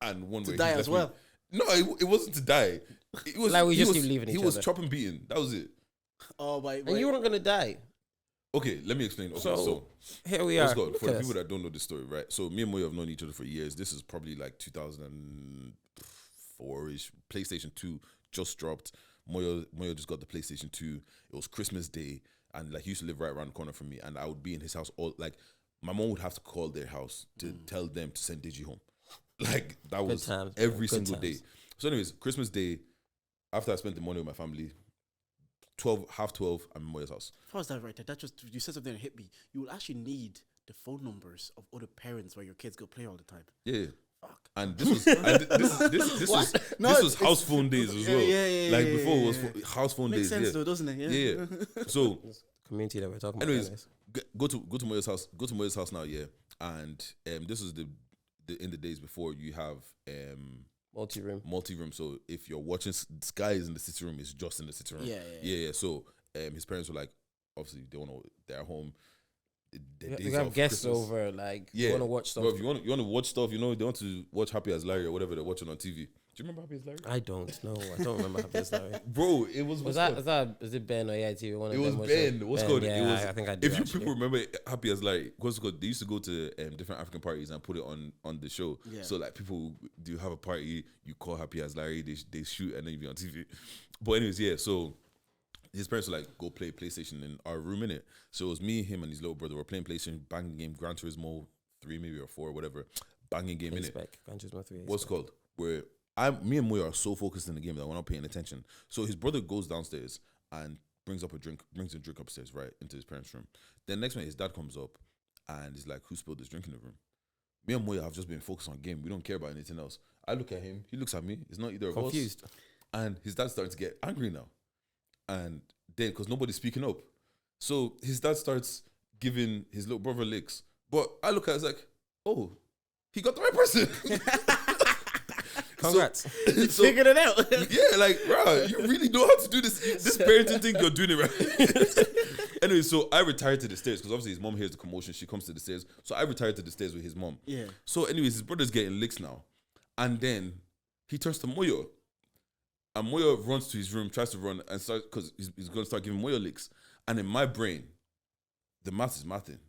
and one where die he as left well. Me. No, it wasn't to die. It was Like we just he keep was, leaving each He was other. chopping beaten. That was it. Oh, my. And you weren't gonna die. Okay, let me explain. Okay, So, so here we let's are. go. Look For at the us. people that don't know this story, right? So me and Moyo have known each other for years. This is probably like 2004-ish. PlayStation 2 just dropped. Moyo just got the PlayStation 2. It was Christmas Day, and like he used to live right around the corner from me, and I would be in his house all like my mom would have to call their house to tell them to send Deji home. Like that was times, every good single day. times. So anyways, Christmas Day, after I spent the money with my family, 12:30, I'm in Moyo's house. How is that right there? That just, you said something that hit me. You will actually need the phone numbers of other parents where your kids go play all the time. Yeah. Fuck. And this was this was house phone days as well. Yeah, like before it was house phone Makes days. sense Yeah. though, doesn't it? Yeah. So Community that we're talking anyways, about. go to Moyo's house. Go to Moyo's house now, yeah. And this is the in the days before you have multi-room. So if you're watching Sky is in the sitting room, it's just in the sitting room. Yeah. So his parents were like, obviously they want to, they're home. We have guests Christmas. Over, like, you want to watch stuff. Bro, if you want to watch stuff, you know, they want to watch Happy as Larry or whatever they're watching on TV. Do you remember Happy as Larry? I don't remember Happy as Larry. Bro, it was was it Ben or AIT? It was Ben. What's called? Yeah, it was, I think I do. If you people remember Happy as Larry, what's called? They used to go to different African parties and put it on the show. Yeah. So like people do have a party, you call Happy as Larry, they shoot and then you be on TV. But anyways, yeah. So his parents were like, go play PlayStation in our room, innit? So it was me, him, and his little brother were playing PlayStation, banging game, Gran Turismo 3 maybe or 4 or whatever, banging game, innit? Gran Turismo 3. What's called? Where me and Moyo are so focused in the game that we're not paying attention. So his brother goes downstairs and brings a drink upstairs, right, into his parents' room. Then next minute, his dad comes up and he's like, who spilled this drink in the room? Me and Moyo have just been focused on game. We don't care about anything else. I look at him, he looks at me, it's not either of us. Confused. And his dad's starting to get angry now. And then, because nobody's speaking up. So his dad starts giving his little brother licks. But I look at it, it's like, oh, he got the right person. Congrats. So, figured it out. Yeah, like, bro, you really know how to do this. This parenting thing, you're doing it right. Anyway, so I retired to the stairs because obviously his mom hears the commotion. She comes to the stairs. So I retired to the stairs with his mom. Yeah. So anyways, his brother's getting licks now. And then he turns to Moyo. And Moyo runs to his room, tries to run, and start because he's going to start giving Moyo licks. And in my brain, the math is mathing.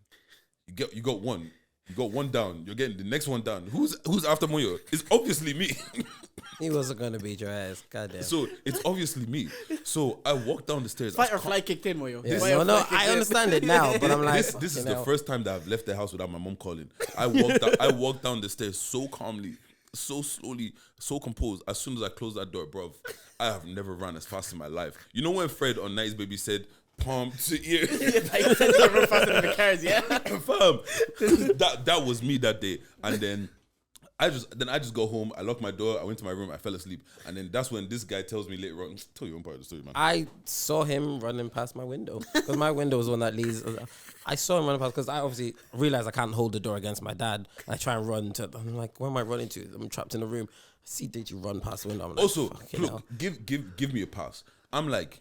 You got one. You got one down. You're getting the next one down. Who's after Moyo? It's obviously me. He wasn't gonna beat your ass. Goddamn. So it's obviously me. So I walk down the stairs. Fight or flight kicked in, Moyo. Yeah. Fight or No, flight kicked I in. understand it now, but I'm like, this is the first time that I've left the house without my mom calling. I walked down the stairs so calmly, so slowly, so composed. As soon as I closed that door, bro, I have never run as fast in my life. You know when Fred on Nice Baby said, palm to ear. I said you run faster than the cars, yeah. Fam, that was me that day. And then I just go home. I locked my door. I went to my room. I fell asleep. And then that's when this guy tells me later on. Tell you one part of the story, man. I saw him running past my window because my window is one that leads. I saw him running past because I obviously realized I can't hold the door against my dad. I try and run to. I'm like, where am I running to? I'm trapped in the room. I see Deji run past the window. I'm like, Also, fucking look, hell. give me a pass. I'm like,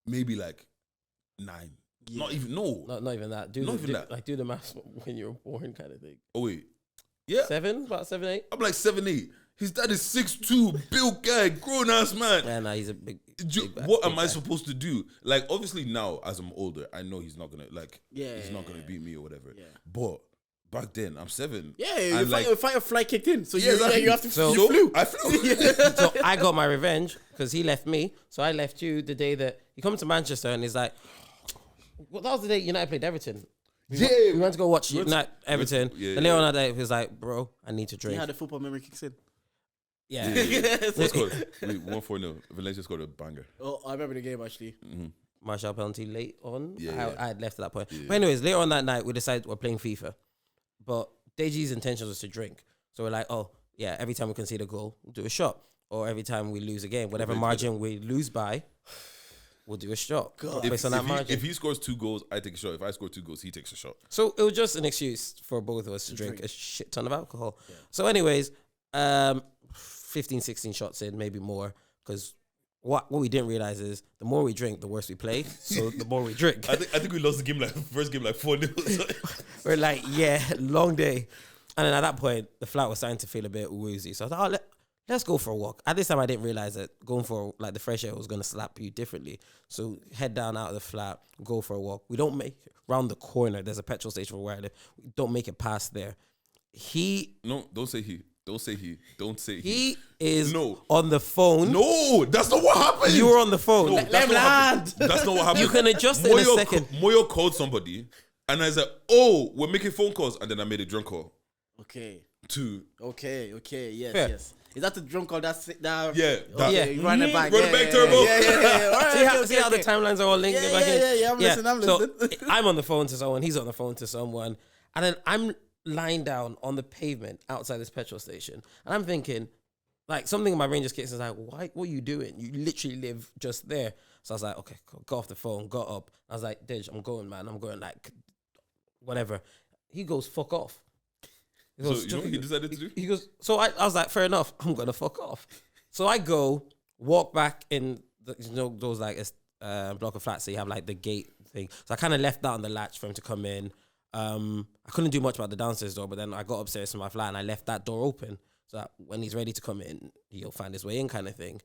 maybe like 9. Yeah. Not even Not even that. Not even that. Like do the maths when you're born, kind of thing. Oh wait, yeah. About 7, 8. I'm like 7, 8. His dad is 6'2", built guy, grown ass man. Yeah, nah, he's a big. What am I supposed to do? Like, obviously now as I'm older, I know he's not gonna he's not gonna beat me or whatever. Yeah. But back then, I'm 7. Yeah, and your fight or flight kicked in. So Yeah, exactly. you have to. So- you flew. I flew. So I got my revenge because he left me. So I left you the day that he come to Manchester and he's like, well, that was the day United played Everton. We went to go watch United Everton. Yeah, and later on that day, he was like, bro, I need to drink. Yeah, the football memory kicks in. Yeah. What's called? 1-4-0. Valencia scored a banger. Oh, I remember the game actually. Martial penalty late on. Yeah. I had left at that point. But anyways, later on that night, we decided we're playing FIFA. But Deji's intention was to drink. So we're like, oh, yeah, every time we concede a goal, we'll do a shot. Or every time we lose a game, whatever margin we lose by, we'll do a shot. Based on that margin. If he scores 2 goals, I take a shot. If I score 2 goals, he takes a shot. So it was just an excuse for both of us to drink a shit ton of alcohol. Yeah. So anyways, 15, 16 shots in, maybe more. Because what we didn't realize is the more we drink, the worse we play. So the more we drink. I think we lost the game first game 4-0. We're like, yeah, long day. And then at that point, the flat was starting to feel a bit woozy. So I thought, let's go for a walk. At this time, I didn't realize that going for the fresh air was going to slap you differently. So head down out of the flat, go for a walk. We don't make it round the corner. There's a petrol station where I live. We don't make it past there. No, don't say he. Don't say he. Don't say He is on the phone. No, that's not what happened. You were on the phone. No, that's not what happened. That's not what happened. You can adjust it in a second. Moyo called somebody, and I said, "Oh, we're making phone calls," and then I made a drunk call. Okay. Okay. Yes, Yeah. yes. Is that the drunk call? That Yeah. Yeah. You run it back. Run it back, Turbo. Yeah. All right, See how the timelines are all linked? Yeah. I'm listening. So I'm on the phone to someone. He's on the phone to someone. And then I'm lying down on the pavement outside this petrol station. And I'm thinking, like, something in my brain just kicks in. Like, what are you doing? You literally live just there. So I was like, okay, got off the phone, got up. I was like, Dej, I'm going, man. I'm going, like, whatever. He goes, fuck off. He goes, So you know what he decided to do? He goes, so I was like, fair enough. I'm going to fuck off. So I go, walk back in, those like block of flats. So you have like the gate thing. So I kind of left that on the latch for him to come in. I couldn't do much about the downstairs door, but then I got upstairs to my flat and I left that door open so that when he's ready to come in, he'll find his way in, kind of thing.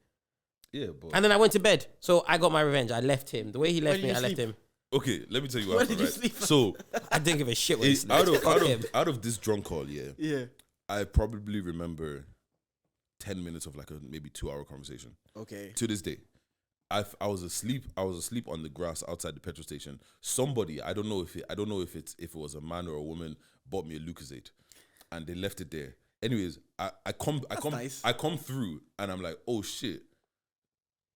Yeah, but And then I went to bed. So I got my revenge. I left him. The way he left me, I left him. okay, let me tell you what Where happened. did you Right? sleep? So I didn't give a shit when he slept. out of this drunk call, Yeah. I probably remember 10 minutes of like a maybe 2-hour conversation. Okay. To this day, I was asleep. I was asleep on the grass outside the petrol station. Somebody, I don't know if it was a man or a woman, bought me a Lucozade, and they left it there. Anyways, I come through, and I'm like, oh shit.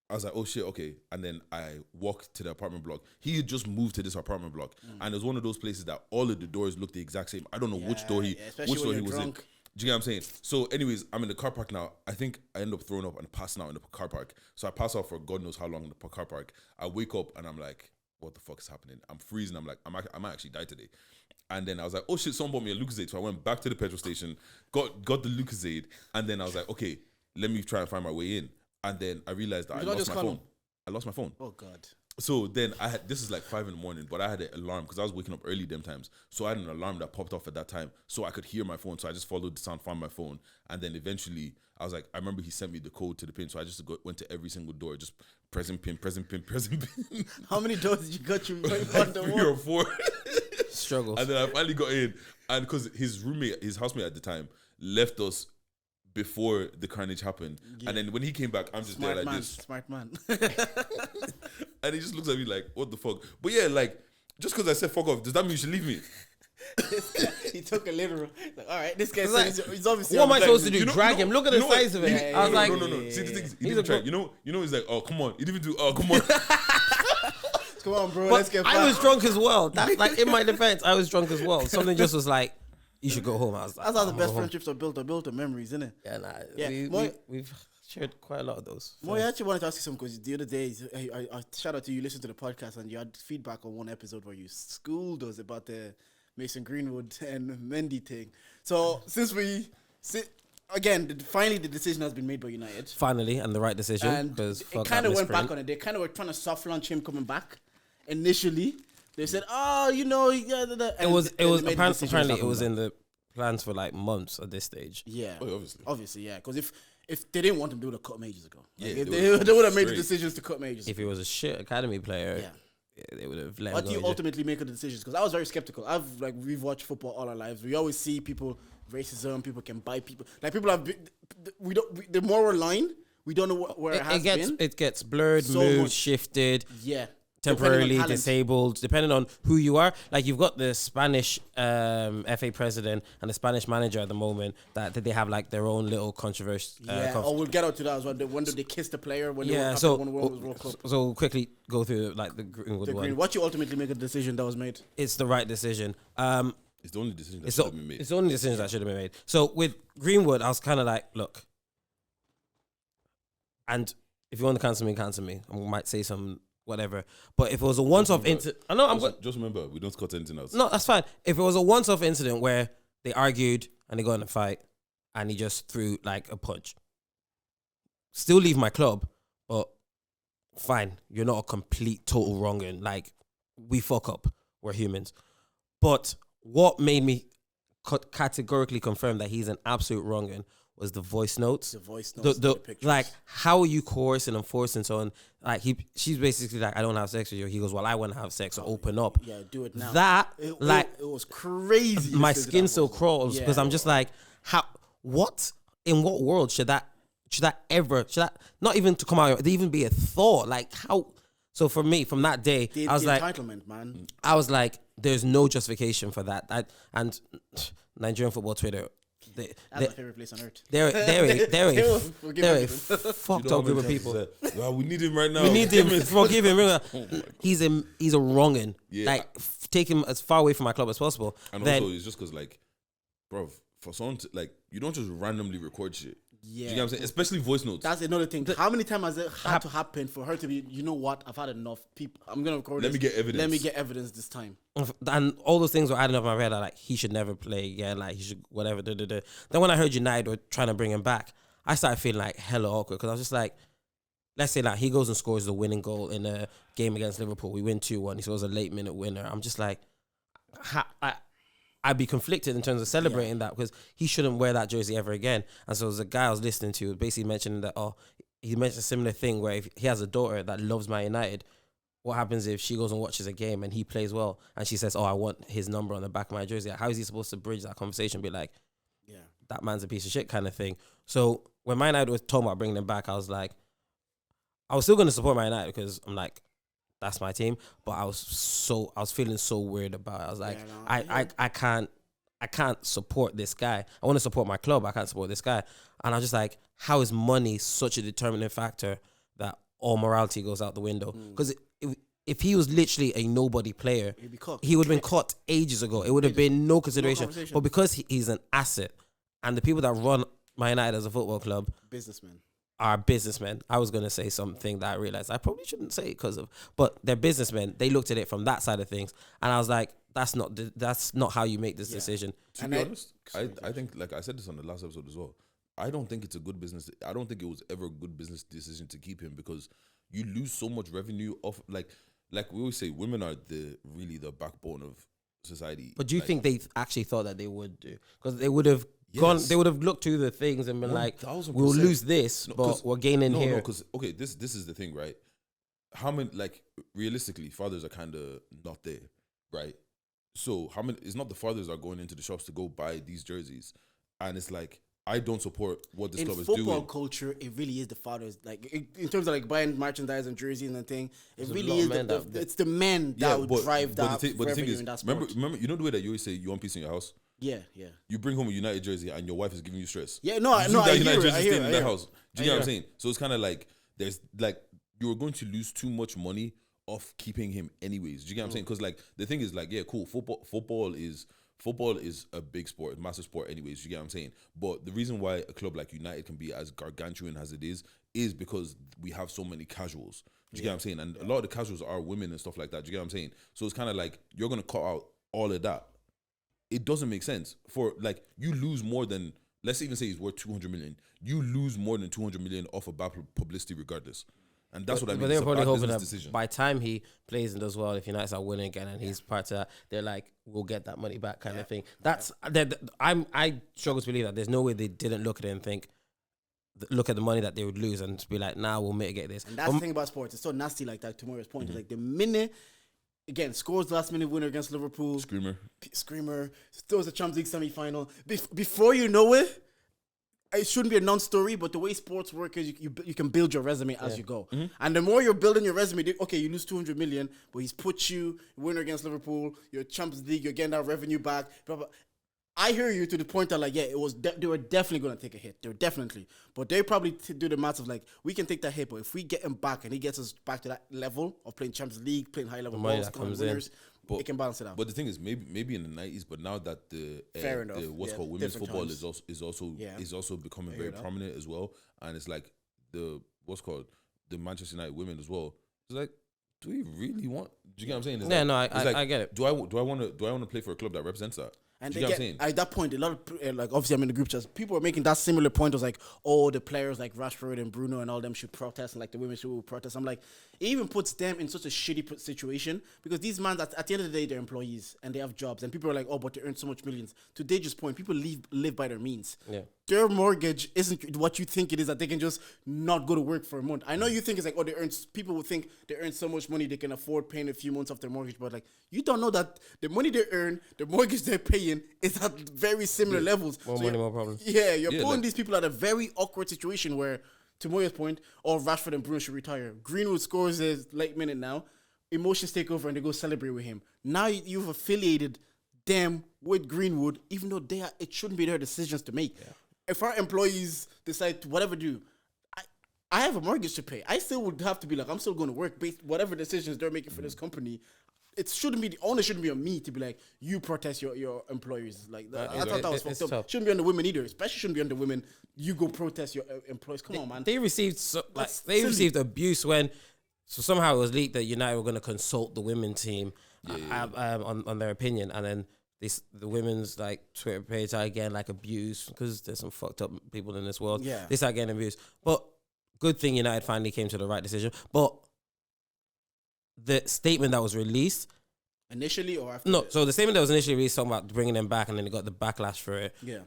I was like, oh shit, okay. And then I walked to the apartment block. He had just moved to this apartment block, and it was one of those places that all of the doors look the exact same. I don't know which door he was in. Do you get what I'm saying? So anyways, I'm in the car park now. I think I end up throwing up and passing out in the car park. So I pass out for God knows how long in the car park. I wake up and I'm like, what the fuck is happening? I'm freezing. I'm like, I might actually die today. And then I was like, oh shit, someone bought me a Lucozade. So I went back to the petrol station, got the Lucozade, and then I was like, okay, let me try and find my way in. And then I realized that I lost my phone. I lost my phone. Oh God. So then I had, this is like 5 a.m, but I had an alarm because I was waking up early them times. So I had an alarm that popped off at that time, so I could hear my phone. So I just followed the sound, found my phone, and then eventually I was like, I remember he sent me the code to the pin, so I just went to every single door, just pressing pin. How many doors did you go through? Like 3 or 4. Struggles. And then I finally got in, and because his housemate at the time, left us before the carnage happened. Yeah. And then when he came back, I'm just smart there like man, this. Smart man. And he just looks at me like, what the fuck? But yeah, like, just because I said fuck off, does that mean you should leave me? He took a literal. Like, all right, this guy like, he's obviously. What am I supposed to do? You know, Drag him? Look at the size of it. I was like, no. See, the thing is, he didn't try. You know, he's like, oh, come on. He didn't even do, oh, come on. Come on, bro. But Let's get back. I was drunk as well. That's like, in my defense, I was drunk as well. Something just was like, you should go home. I was like, that's how the best friendships are built. Are built on memories, isn't it? Yeah, nah. Yeah, We've shared quite a lot of those. Moyo, I actually wanted to ask you something because the other day, I shout out to you, listened to the podcast, and you had feedback on one episode where you schooled us about the Mason Greenwood and Mendy thing. So again, finally the decision has been made by United. Finally, and the right decision. And it kind of went back on it. They kind of were trying to soft launch him coming back. Initially, they said, "Oh, you know, yeah." It was apparently it was in the plans for like months at this stage. Yeah, obviously, yeah. Because if they didn't want him, they would have cut him ages ago. Like, yeah, they would have made the decisions to cut him ages. If he was a shit academy player, yeah, they would have let What him do go. you ultimately make of the decisions? Because I was very skeptical. We've watched football all our lives. We always see people racism. People can buy people. Like people have. The moral line. We don't know where it has been. It gets blurred, So moved, much. shifted. Yeah. Temporarily Talent. disabled, depending on who you are. Like you've got the Spanish FA president and the Spanish manager at the moment that they have like their own little controversy. We'll get out to that as well. When did they kiss the player? When So quickly go through like the Greenwood one. What you ultimately make a decision that was made? It's the right decision. It's the only decision that should have been made. It's the only decision that should have been made. So with Greenwood, I was kind of like, look, and if you want to cancel me. I might say some whatever. But if it was a once-off incident, I know just remember, we don't cut anything else. No, that's fine. If it was a once-off incident where they argued and they got in a fight and he just threw like a punch, still leave my club, but fine, you're not a complete total wrong'un. Like we fuck up, we're humans. But what made me categorically confirm that he's an absolute wrong'un was the voice notes. The voice notes. The pictures. Like, how are you coercing and forcing someone? Like, she's basically like, I don't have sex with you. He goes, well, I want to have sex, so open up. Yeah, do it now. It was crazy. My skin still crawls because I'm just like, in what world should that not even to come out, even be a thought? Like, how? So for me, from that day, I was like, entitlement, man. I was like, there's no justification for that. And Nigerian football Twitter, that's my favorite place on earth. They're a fucked up group of people. We need him right now. We need him. Forgive him. He's a wrong'un. Yeah. Like, take him as far away from my club as possible. And also, it's just because, like, bro, for someone to, like, you don't just randomly record shit. Yeah. Do you know what I'm saying? Especially voice notes. That's another thing. How many times has it had to happen for her to be, you know what, I've had enough. People, I'm going to record Let me get evidence this time. And all those things were adding up in my head. Like, he should never play again. Like, he should, whatever. Then when I heard United were trying to bring him back, I started feeling like hella awkward because I was just like, let's say like he goes and scores the winning goal in a game against Liverpool. We win 2-1. He scores a late minute winner. I'm just like, I'd be conflicted in terms of celebrating that because he shouldn't wear that jersey ever again. And so there's a guy I was listening to basically mentioning that, he mentioned a similar thing where if he has a daughter that loves Man United, what happens if she goes and watches a game and he plays well and she says, I want his number on the back of my jersey? How is he supposed to bridge that conversation and be like, that man's a piece of shit kind of thing? So when Man United was talking about bringing him back, I was like, I was still going to support Man United because I'm like, that's my team, but I was feeling so weird about it. I was like, I can't support this guy. I want to support my club. I can't support this guy. And I was just like, how is money such a determining factor that all morality goes out the window? Because if he was literally a nobody player, he would have been caught ages ago. It would have been no consideration. But because he's an asset, and the people that run Man United as a football club, are businessmen. I was going to say something that I realized I probably shouldn't say but they're businessmen. They looked at it from that side of things. And I was like, that's not how you make this decision. To be honest, I think, like I said this on the last episode as well, I don't think it's a good business. I don't think it was ever a good business decision to keep him because you lose so much revenue off like we always say, women are really the backbone of society. But do you like, think they actually thought that they would do? Because they would have gone, they would have looked through the things and been like, 1000%. we'll lose this, but we're gaining here. No, because okay, this is the thing, right? How many, like, realistically, fathers are kind of not there, right? So how many? It's not the fathers are going into the shops to go buy these jerseys, and it's like, I don't support what this club is doing. In football culture, it really is the fathers. Like in terms of like buying merchandise and jerseys and the thing, it really is it's the men that would drive that revenue in that sport. Remember, you know the way that you always say you want peace in your house. Yeah. You bring home a United jersey and your wife is giving you stress. Yeah, I hear it. In that house. Do you get what I'm saying? So it's kind of like there's like you're going to lose too much money off keeping him anyways. Do you get what I'm saying? Because like the thing is like, yeah, cool. Football is a big sport, massive sport anyways, you get what I'm saying? But the reason why a club like United can be as gargantuan as it is because we have so many casuals. Do you get what I'm saying? And a lot of the casuals are women and stuff like that. Do you get what I'm saying? So it's kind of like you're going to cut out all of that. It doesn't make sense. For like, you lose more than, let's even say he's worth 200 million. You lose more than 200 million off of bad publicity regardless. And that's what I mean. But they're probably hoping that decision. by the time he plays and does well, if United start winning again and he's part of that, they're like, we'll get that money back kind of thing. That's I struggle to believe that there's no way they didn't look at it and think, look at the money that they would lose and be like, nah, we'll mitigate this. And that's the thing about sports. It's so nasty like that. To Moyo's point, it's like the minute, again, scores last minute winner against Liverpool. Screamer. Throws the Champions League semi-final. Before you know it, it shouldn't be a non-story, but the way sports work is you can build your resume as you go. Mm-hmm. And the more you're building your resume, okay, you lose 200 million, but he's put you winner against Liverpool, your Champions League, you're getting that revenue back. Blah, blah. I hear you to the point that like, yeah, it was they were definitely going to take a hit. They were definitely. But they probably do the maths of like, we can take that hit, but if we get him back and he gets us back to that level of playing Champions League, playing high-level balls, winners, it can balance it out. But the thing is, maybe in the 90s, but now that the what's called women's football times. is also becoming very prominent as well, and it's like the Manchester United women as well. It's like, do we really want? Do you get what I'm saying? It's I get it. Do I want to play for a club that represents that? And at that point, a lot of like obviously I'm in the group chat. People were making that similar point. It was like, oh, the players like Rashford and Bruno and all them should protest, and like the women should protest. I'm like, it even puts them in such a shitty situation because these men at the end of the day they're employees and they have jobs, and people are like, oh, but they earn so much millions. To Deji's point, people live by their means. Yeah. Their mortgage isn't what you think it is, that they can just not go to work for a month. I know you think it's like, oh, people will think they earn so much money they can afford paying a few months off their mortgage, but like, you don't know that the money they earn, the mortgage they're paying is at very similar levels. More money, more problems. Yeah, you're putting these people at a very awkward situation where, to Moyo's point, Rashford and Bruno should retire. Greenwood scores his late minute now. Emotions take over and they go celebrate with him. Now you've affiliated them with Greenwood, even though it shouldn't be their decisions to make. Yeah. If our employees decide to whatever do, I have a mortgage to pay. I still would have to be like, I'm still going to work based whatever decisions they're making for this company. It shouldn't be, the owner shouldn't be on me to be like, you protest your employers. Like that. I thought that was fucked up. Tough. Shouldn't be on the women either. Especially shouldn't be on the women. You go protest your employees. Come on, man. They received received abuse when, so somehow it was leaked that United were going to consult the women team on their opinion, and then the women's like Twitter page are again like abuse because there's some fucked up people in this world. Yeah, they start getting abused. But good thing United finally came to the right decision. But the statement that was released initially or after? No, so the statement that was initially released talking about bringing them back, and then they got the backlash for it. Yeah,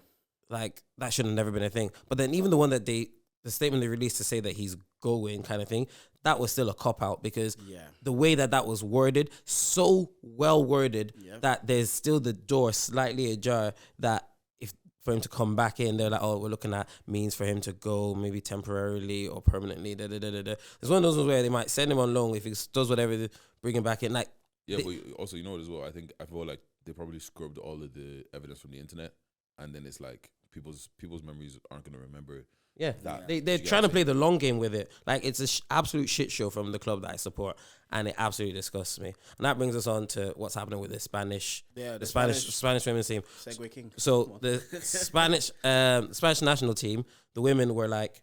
like that should have never been a thing. But then even the one that the statement they released to say that he's going kind of thing, that was still a cop out because the way that was worded, so well worded that there's still the door slightly ajar that if for him to come back in, they're like, oh, we're looking at means for him to go maybe temporarily or permanently. There's one of those ones where they might send him on loan if he does whatever, bring him back in. Like, but also, you know what as well? I feel like they probably scrubbed all of the evidence from the internet, and then it's like people's memories aren't going to remember. Yeah, they're trying to play the long game with it. Like, it's an absolute shit show from the club that I support, and it absolutely disgusts me. And that brings us on to what's happening with the Spanish women's team. Segway King. So the Spanish national team, the women were like,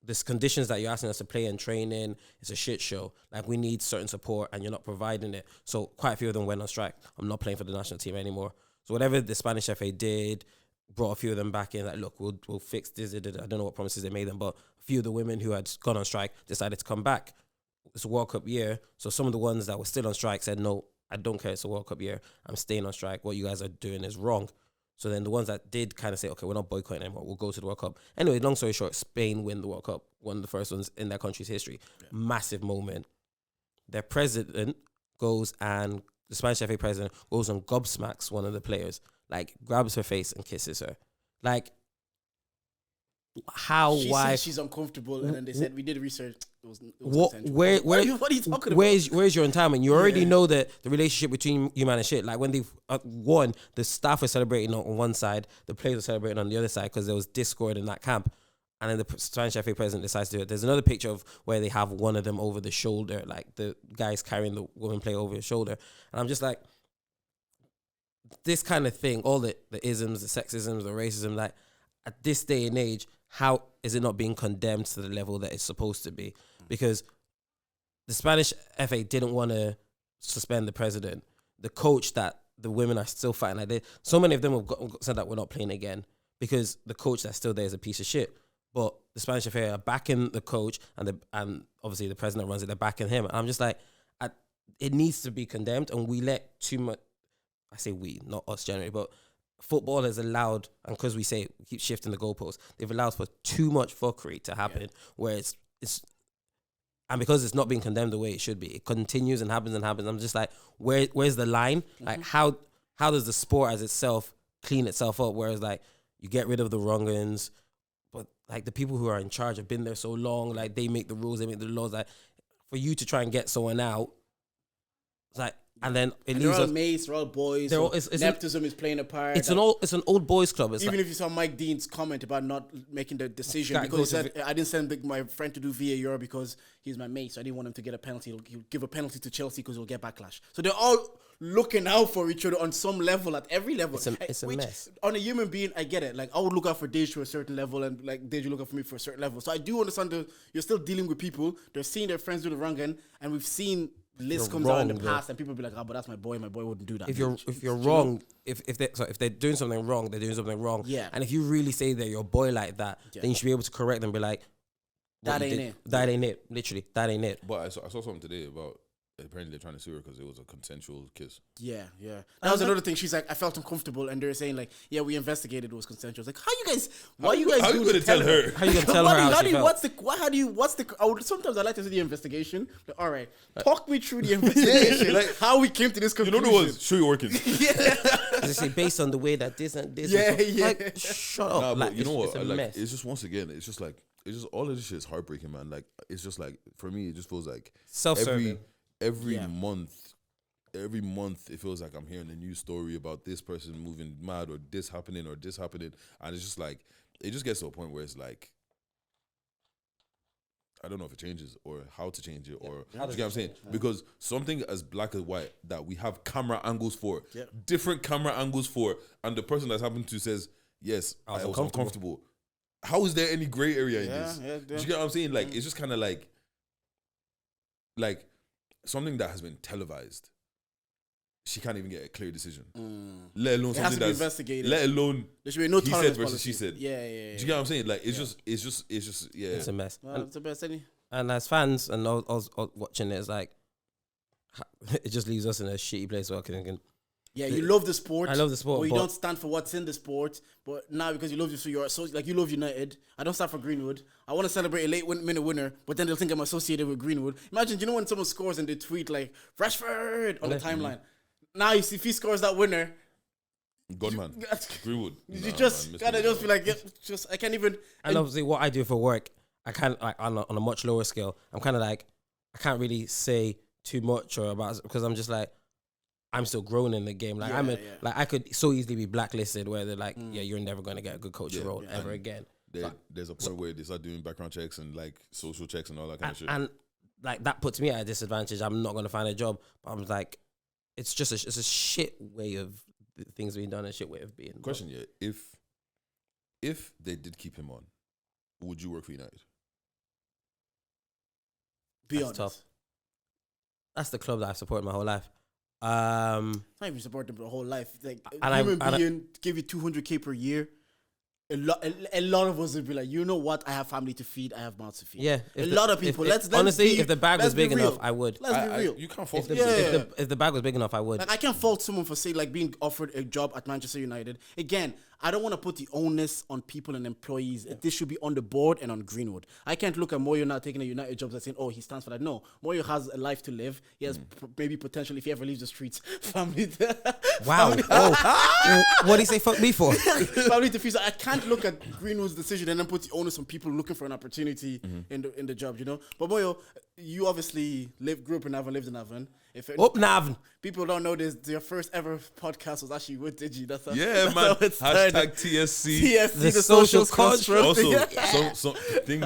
this conditions that you're asking us to play and train in, it's a shit show. Like, we need certain support, and you're not providing it. So quite a few of them went on strike. I'm not playing for the national team anymore. So whatever the Spanish FA did, brought a few of them back in, like, look, we'll fix this. I don't know what promises they made them, but a few of the women who had gone on strike decided to come back. it's a World Cup year. So some of the ones that were still on strike said, no, I don't care. It's a World Cup year. I'm staying on strike. What you guys are doing is wrong. So then the ones that did kind of say, okay, we're not boycotting anymore. We'll go to the World Cup. Anyway, long story short, Spain win the World Cup. One of the first ones in their country's history. Yeah. Massive moment. Their president goes and the Spanish FA president goes and gobsmacks one of the players, like grabs her face and kisses her. Like, how, she why? She's uncomfortable, and then they said, we did research. It was what are you talking about? Where's your entitlement? You already know that the relationship between you man and shit. Like when they've won, the staff are celebrating on one side, the players are celebrating on the other side because there was discord in that camp. And then the Spanish FA president decides to do it. There's another picture of where they have one of them over the shoulder, like the guy's carrying the woman player over his shoulder. And I'm just like, this kind of thing, all the isms, the sexisms, the racism, like at this day and age, how is it not being condemned to the level that it's supposed to be? Because the Spanish FA didn't want to suspend the president. The coach that the women are still fighting, like so many of them have said that we're not playing again because the coach that's still there is a piece of shit. But the Spanish FA are backing the coach and obviously the president runs it, they're backing him. And I'm just like, it needs to be condemned, and we let too much, I say we, not us generally, but football has allowed, and because we say we keep shifting the goalposts, they've allowed for too much fuckery to happen where it's and because it's not being condemned the way it should be, it continues and happens and happens. I'm just like, where's the line? Like how does the sport as itself clean itself up? Whereas like you get rid of the wrong-uns, but like the people who are in charge have been there so long, like they make the rules, they make the laws. Like for you to try and get someone out, it's like, and then it leaves they're all us. mates, they're all boys. Nepotism is playing a part. It's an old boys club. It's even like, if you saw Mike Dean's comment about not making the decision because he said I didn't send my friend to do VAR because he's my mate, so I didn't want him to get a penalty. He'll give a penalty to Chelsea because he'll get backlash. So they're all looking out for each other on some level, at every level. It's a mess. On a human being, I get it. Like I would look out for Deji to a certain level, and like Deji look out for me for a certain level. So I do understand you're still dealing with people. They're seeing their friends do the wrong end, and we've seen lists comes out in the past, and people be like, "Oh, but that's my boy. My boy wouldn't do that." If you're wrong, if they're doing something wrong, they're doing something wrong. Yeah. And if you really say they're your boy like that, then you should be able to correct them. And be like, that ain't it. That ain't it. Literally, that ain't it. But I saw something today about apparently they're trying to sue her because it was a consensual kiss. Yeah. That was another thing. She's like, I felt uncomfortable, and they're saying like, yeah, we investigated. It was consensual. It's like, how you guys? How you gonna tell her? How you gonna tell her how she felt? Sometimes I like to see the investigation. Like, all right, talk me through the investigation. Like how we came to this conclusion. You know what it was? Show your workings. Yeah. They say based on the way that this and this. Yeah. Like, shut up. Nah, like, but you know what? It's a Like, mess. it's just once again, it's just all of this shit is heartbreaking, man. Like, it's just like for me, it just feels like Self-serving. Every month, it feels like I'm hearing a new story about this person moving mad or this happening, and it's just like it just gets to a point where it's like I don't know if it changes or how to change it or you get what I'm saying? Because something as black as white that we have camera angles for, different camera angles for, and the person that's happened to says yes, I was uncomfortable. How is there any gray area in this? Do you get what I'm saying? Like it's just kind of like something that has been televised, she can't even get a clear decision. Let alone something that's investigated. Let alone there should be no he said versus she said. Yeah. Do you get what I'm saying? Like it's just It's a mess. Well, it's the best, any. And as fans and all watching it, it's like it just leaves us in a shitty place where I can. Yeah, you love the sport. I love the sport, but you don't stand for what's in the sport. But now because you love this, you love United. I don't stand for Greenwood. I want to celebrate a late minute winner, but then they'll think I'm associated with Greenwood. Imagine, you know when someone scores and they tweet like Rashford on the timeline. Now you see if he scores that winner, Godman, Greenwood. You just gotta just be like, I can't even. And obviously, what I do for work, I can't like on a much lower scale. I'm kind of like I can't really say too much or about because I'm just like. I'm still growing in the game. Like like I could so easily be blacklisted where they're like, yeah, you're never going to get a good coaching role ever again. There's a point where they start doing background checks and like social checks and all that kind of shit. And like that puts me at a disadvantage. I'm not going to find a job. But I'm like, it's just it's a shit way of things being done, a shit way of being. Question, if they did keep him on, would you work for United? Be honest. Tough. That's the club that I've supported my whole life. Not even support them for the whole life. Like a human being give you $200K per year. a lot of us would be like, you know what? I have family to feed. I have mouths to feed. Yeah, a lot of people. Honestly, if the bag was big enough, I would. Let's be real. You can't fault If the bag was big enough, I would. Like, I can't fault someone for saying like being offered a job at Manchester United. Again, I don't want to put the onus on people and employees. This should be on the board and on Greenwood. I can't look at Moyo now taking a United job and saying, oh, he stands for that. No, Moyo has a life to live. He has maybe potential, if he ever leaves the streets, family. Wow. What did he say? Fuck me for? Family to feed. So I can't look at Greenwood's decision and then put the onus on people looking for an opportunity in the job, you know. But Moyo, you obviously grew up in Avon, lived in Avon. Up Navan. People don't know this. Your first ever podcast was actually with Deji. That's how man. it started. Hashtag TSC. TSC, The social construct. Also,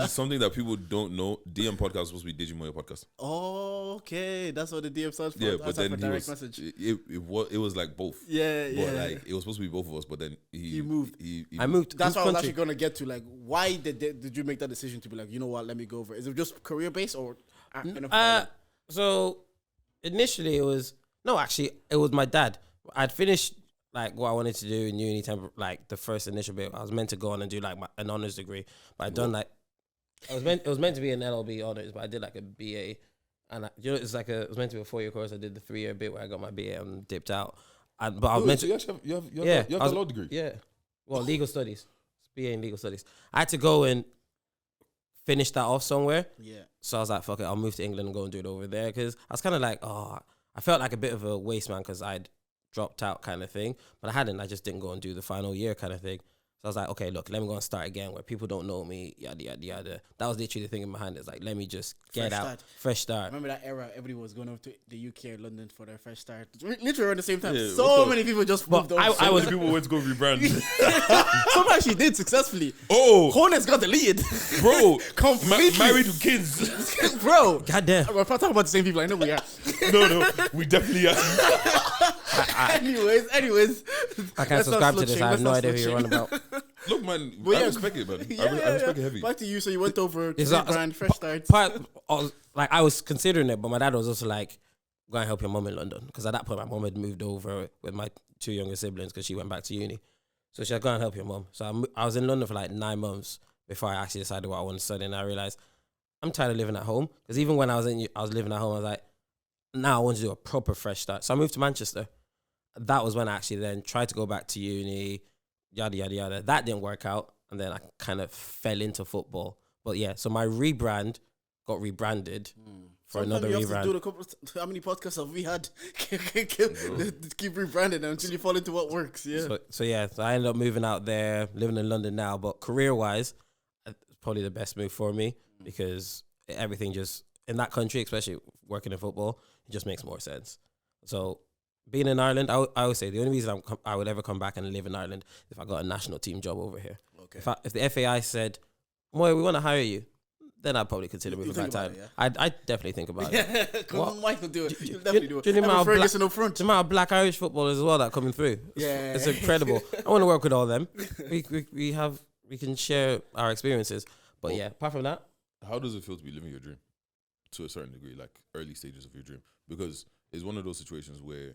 something that people don't know. DM podcast was supposed to be Deji Moyo podcast. Oh, okay. That's what the DM stands for. Yeah, That's but then for he direct was. message. It was like both. Yeah, But like it was supposed to be both of us, but then he moved. I moved. That's Whose what I was country? actually going to get to. Like, why did you make that decision to be like, you know what, let me go over it? Is it just career based or? So initially it was it was my dad. I'd finished like what I wanted to do in uni, like the first initial bit. I was meant to go on and do like an honors degree, but I'd done like it was meant to be an LLB honors, but I did like a BA, and it was meant to be a 4-year course. I did the 3-year bit where I got my BA and dipped out. But I was meant to. You have the law degree. Yeah, well, legal studies, BA in legal studies. I had to go and finish that off somewhere. Yeah. So I was like, fuck it, I'll move to England and go and do it over there. Because I was kind of like, I felt like a bit of a waste man because I'd dropped out kind of thing. But I hadn't. I just didn't go and do the final year kind of thing. So I was like, okay, look, let me go and start again where people don't know me, yada, yada, yada. That was literally the thing in my hand. It's like, let me just get fresh start. Remember that era? Everybody was going over to the UK or London for their fresh start. Literally around the same time. Yeah, so many people just moved over. I was people went to go rebrand. Some actually did successfully. Oh, Hornets got the lead, bro. Completely Married with kids, bro. Goddamn. We're talking about the same people. I know we are. No, we definitely are. Anyways. I can't subscribe to this. I have no idea who you're on about. Look, man, I respect it, man. I respect it heavy. Back to you. So you went over to brand fresh start. I was considering it, but my dad was also like, go and help your mum in London. Because at that point, my mum had moved over with my 2 younger siblings because she went back to uni. So she said, go and help your mum. So I was in London for like 9 months before I actually decided what I wanted to study. And I realized I'm tired of living at home. Because even when I was living at home, I was like, now I want to do a proper fresh start. So I moved to Manchester. That was when I actually then tried to go back to uni, yada, yada, yada. That didn't work out. And then I kind of fell into football. But yeah, so my rebrand got rebranded for another rebrand. How many podcasts have we had? Keep rebranding until you fall into what works. Yeah. So I ended up moving out there, living in London now. But career-wise, it's probably the best move for me because everything just, in that country, especially working in football, it just makes more sense. So being in Ireland, I always say the only reason I would ever come back and live in Ireland is if I got a national team job over here. Okay. If the FAI said, Moyo, we want to hire you, then I'd probably consider moving back to Ireland. I'd definitely think about it. Michael do it. He'll definitely do it. Do you know the amount of black Irish footballers as well that are coming through? It's incredible. I want to work with all them. We can share our experiences. But apart from that. How does it feel to be living your dream? To a certain degree, like early stages of your dream? Because it's one of those situations where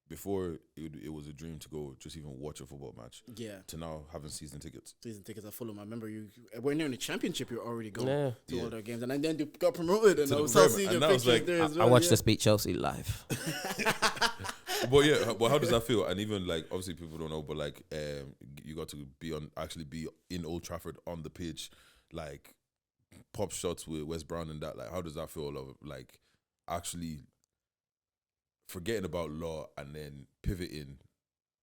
before it was a dream to go just even watch a football match. Yeah. To now having season tickets. Season tickets at Fulham. I remember when you're in the championship, you're already going to all their games, and then you got promoted, and I was seeing your pictures like, there as well. I watched us beat Chelsea live. But how does that feel? And even like obviously people don't know, but like you got to be in Old Trafford on the pitch, like pop shots with West Brown and that. Like how does that feel? Of like actually forgetting about law and then pivoting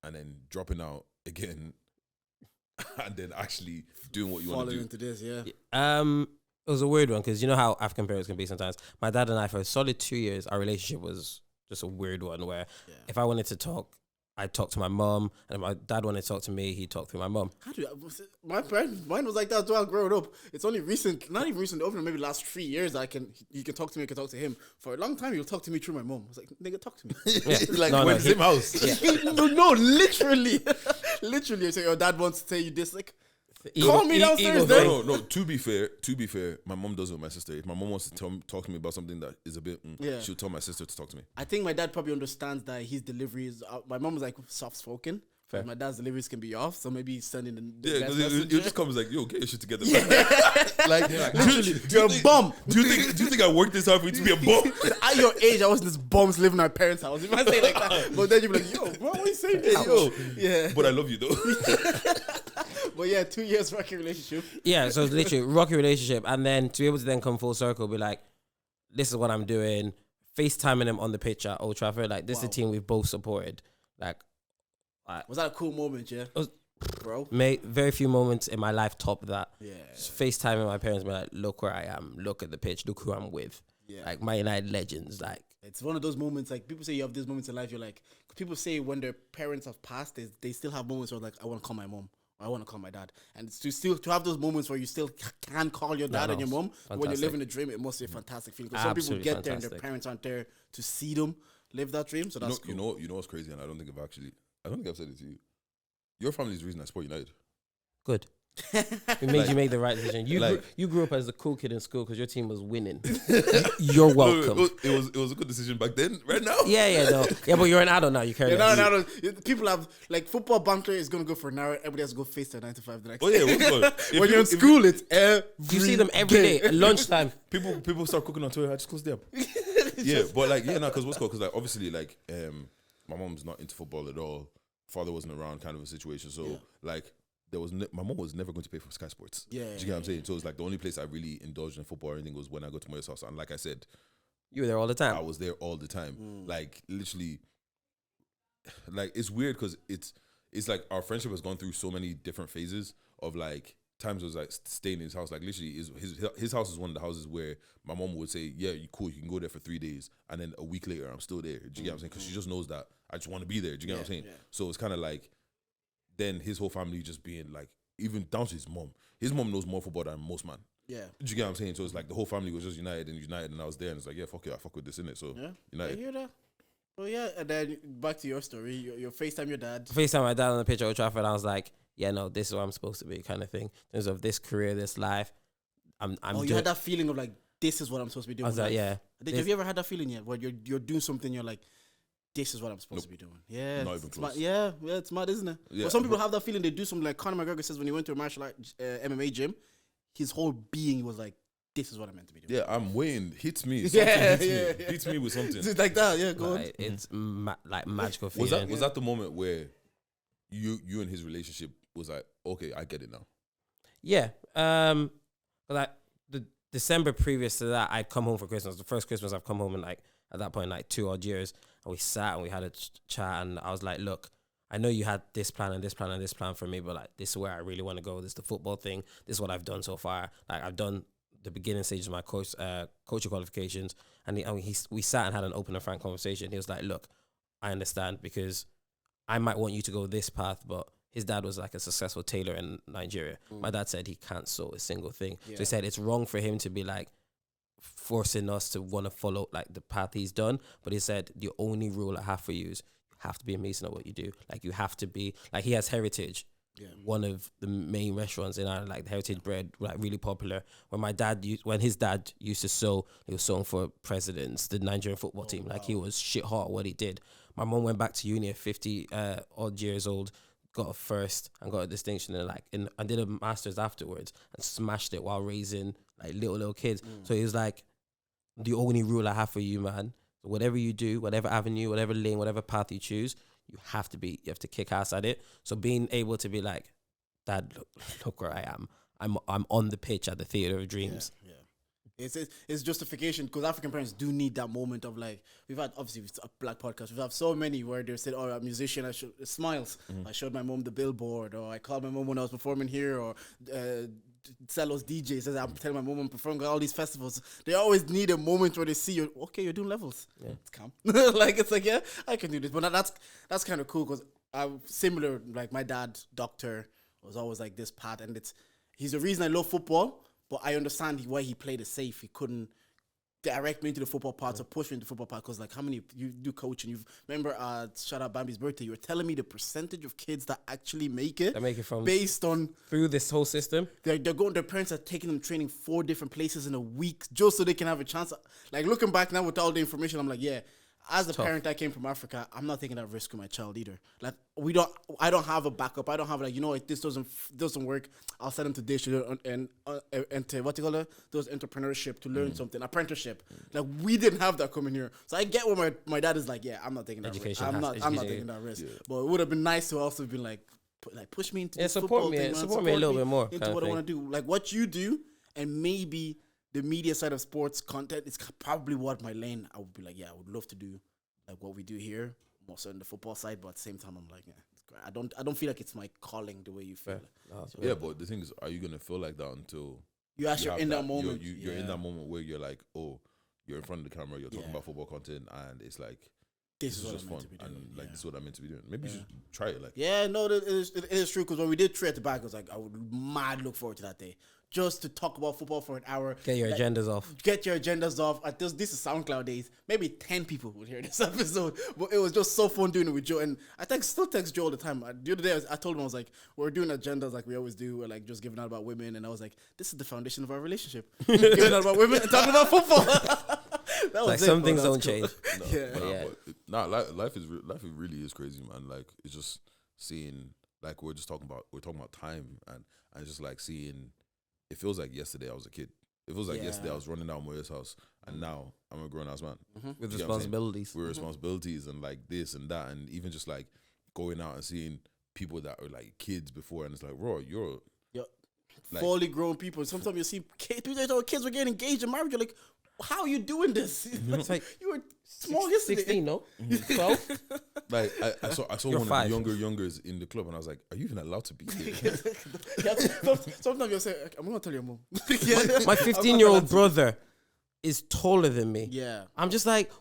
and then dropping out again and then actually doing what you want to do. Into this, it was a weird one because you know how African parents can be sometimes. My dad and I, for a solid 2 years, our relationship was just a weird one where if I wanted to talk, I'd talk to my mum, and if my dad wanted to talk to me, he'd talk through my mum. Mine was like that as well growing up. It's only recent, not even recent, over maybe the last 3 years you can talk to me, I can talk to him. For a long time, you'll talk to me through my mum. I was like, nigga, talk to me. Like, we're in the same house. No, literally. Literally, so your dad wants to tell you this, like, call me downstairs. No. To be fair, my mom does it with my sister. If my mom wants to talk to me about something that is a bit, she'll tell my sister to talk to me. I think my dad probably understands that his delivery is. My mom was like soft spoken Fair. My dad's deliveries can be off, so maybe he's sending the Yeah, best because it messenger. just comes like, yo, get your shit together. Yeah. Like, Literally, you're a bum. Do you think I worked this hard for you to be a bum? At your age, I was in this bums living in my parents' house. You might say like that, but then you're like, yo, bro, what are you saying? Hey, yo. Yeah. But I love you though. But yeah, 2 years working relationship. Yeah, so it's literally rocky relationship, and then to be able to then come full circle, be like, this is what I'm doing. FaceTiming him on the pitch at Old Trafford, like this is the team we've both supported. Like, Was that a cool moment, yeah? was- Bro. very few moments in my life top that. Yeah. Just FaceTiming my parents, be like, look where I am, look at the pitch, look who I'm with. Yeah. Like my United legends, like. It's one of those moments, like, people say you have these moments in life, you're like, people say when their parents have passed, they still have moments where, like, I want to call my mom, or I want to call my dad. And it's to have those moments where you still can call your dad and your mom, when you're living a dream, it must be a fantastic feeling. Because some people Absolutely get there and their parents aren't there to see them live that dream, so that's cool. You know what's crazy, and I don't think I've said it to you. Your family's the reason I support United. Good. It made you make the right decision. Like- You grew up as the cool kid in school because your team was winning. You're welcome. It was a good decision back then. Right now, Yeah, but you're an adult now. You carry Yeah, on. people have, like, football banter is going to go for an hour, everybody has to go face their 9 to 5 the next Oh yeah, what's good? When you're in school, it's every You see them every day at lunchtime. People start cooking on Twitter. I just close them. Yeah, but like, yeah, no, because what's called? Because like, obviously, like, my mom's not into football at all. Father wasn't around, kind of a situation. So like, my mom was never going to pay for Sky Sports. Yeah, Do you get what I'm saying? So it's like the only place I really indulged in football or anything was when I go to Moyo's house. And like I said, You were there all the time. I was there all the time. Like literally, like it's weird because it's like our friendship has gone through so many different phases of like times it was like staying in his house. Like literally, his house is one of the houses where my mom would say, "Yeah, you cool, you can go there for 3 days," and then a week later, I'm still there. Do you get what I'm saying? Because she just knows that I just want to be there. Do you get what I'm saying? Yeah. So it's kind of like then his whole family just being like, even down to his mom. His mom knows more football than most man. Yeah. Do you get what I'm saying? So it's like the whole family was just united, and I was there, and it's like, yeah, fuck it, I fuck with this, innit? So Yeah. United. I hear that. Well, yeah, and then back to your story. Your FaceTime your dad. FaceTime my dad on the pitch at Old Trafford. I was like, yeah, no, this is what I'm supposed to be, kind of thing. In terms of this career, this life, I'm You doing. had that feeling of like, this is what I'm supposed to be doing. I was like, yeah. Have you ever had that feeling yet? Where you're doing something, you're like, this is what I'm supposed to be doing. Yeah. Not even it's close. mad. Yeah, it's mad, isn't it? Yeah, But some people have that feeling. They do something like Conor McGregor says when he went to a martial art MMA gym, his whole being was like, this is what I'm meant to be doing. Yeah, I'm waiting. Hits me. Yeah, Something hits me. yeah. Hits me with something. It's like that. Yeah, go on. Like, it's like magical Was feeling. that the moment where you and his relationship was like, okay, I get it now? Yeah. Like the December previous to that, I'd come home for Christmas. The first Christmas I've come home in like at that point like 2 odd years, and we sat and we had a chat, and I was like, look, I know you had this plan and this plan and this plan for me, but like this is where I really want to go. This is the football thing. This is what I've done so far. Like I've done the beginning stages of my coaching qualifications, and we sat and had an open and frank conversation. He was like, look, I understand because I might want you to go this path, but his dad was like a successful tailor in Nigeria. My dad said he can't sew a single thing. So he said it's wrong for him to be like forcing us to want to follow like the path he's done. But he said the only rule I have for you is you have to be amazing at what you do. Like you have to be like, he has Heritage. Yeah. One of the main restaurants in Ireland, like the Heritage bread, like really popular. When his dad used to sew, he was sewing for presidents, the Nigerian football team. Like he was shit hot at what he did. My mom went back to uni at 50 odd years old, got a first and got a distinction, and I did a master's afterwards and smashed it while raising like little kids. So he was like, the only rule I have for you, man, whatever you do, whatever avenue, whatever lane, whatever path you choose, you have to kick ass at it. So being able to be like, Dad, look where I am. I'm on the pitch at the Theatre of Dreams. Yeah. It's justification because African parents do need that moment of like, we've had obviously a black podcast, we've had so many where they said, oh, a musician, smiles. I showed my mom the billboard, or I called my mom when I was performing here, or Celos DJ says I'm telling my mom I'm performing at all these festivals. They always need a moment where they see you, okay, you're doing levels. Yeah. It's calm. it's like, yeah, I can do this. But that's kind of cool because I'm similar, like my dad, doctor, was always like this path, and he's the reason I love football. But I understand why he played it safe. He couldn't direct me into the football part or push me into the football part because, like, how many you do coaching? Remember, shout out Bambi's birthday. You were telling me the percentage of kids that actually make it. That make it from based on through this whole system. They're going. Their parents are taking them training 4 different places in a week just so they can have a chance. Like looking back now with all the information, I'm like, yeah, as a parent that came from Africa, I'm not taking that risk with my child either. Like I don't have a backup. I don't have like, if this doesn't work, I'll send them to Deji and to what you call it, those entrepreneurship to learn something, apprenticeship. Like we didn't have that coming here, so I get where my dad is like, yeah, I'm not taking that risk. I'm not taking that risk. Yeah. But it would have been nice to also be like push me into this support football me, thing, support me a little bit more into what I want to do, like what you do, and maybe the media side of sports content is probably what my lane. I would be like, yeah, I would love to do like what we do here, more so in the football side. But at the same time, I'm like, yeah, it's great. I don't feel like it's my calling the way you feel. Yeah, but the thing is, are you gonna feel like that until you actually in that moment? You're in that moment where you're like, oh, you're in front of the camera, you're talking about football content, and it's like, this is just fun, and like this is what I'm meant to be doing. Maybe you should try it. Like, it is true, because when we did Trade at the Back, I was like, I would mad look forward to that day. Just to talk about football for an hour. Get your agendas off. Get your agendas off. This is SoundCloud days. Maybe 10 people would hear this episode. But it was just so fun doing it with Joe. And I still text Joe all the time. The other day, I told him, I was like, we're doing agendas like we always do. We're like just giving out about women. And I was like, this is the foundation of our relationship. Giving out about women and talking about football. That was like some things don't change. Life really is crazy, man. Like it's just seeing, like we're talking about time and just like seeing. It feels like yesterday I was a kid. It feels like yesterday I was running down Moyo's house, and now I'm a grown ass man with responsibilities. With responsibilities and like this and that, and even just like going out and seeing people that are like kids before, and it's like, bro, you're like, fully grown people. Sometimes you see kids were getting engaged and married. You're like, how are you doing this? It's like you were small yesterday. 16, no? 12? Like I saw one of the youngers in the club, and I was like, are you even allowed to be here? Sometimes you'll say, I'm gonna tell your mom. My 15-year-old brother is taller than me. Yeah. I'm just like,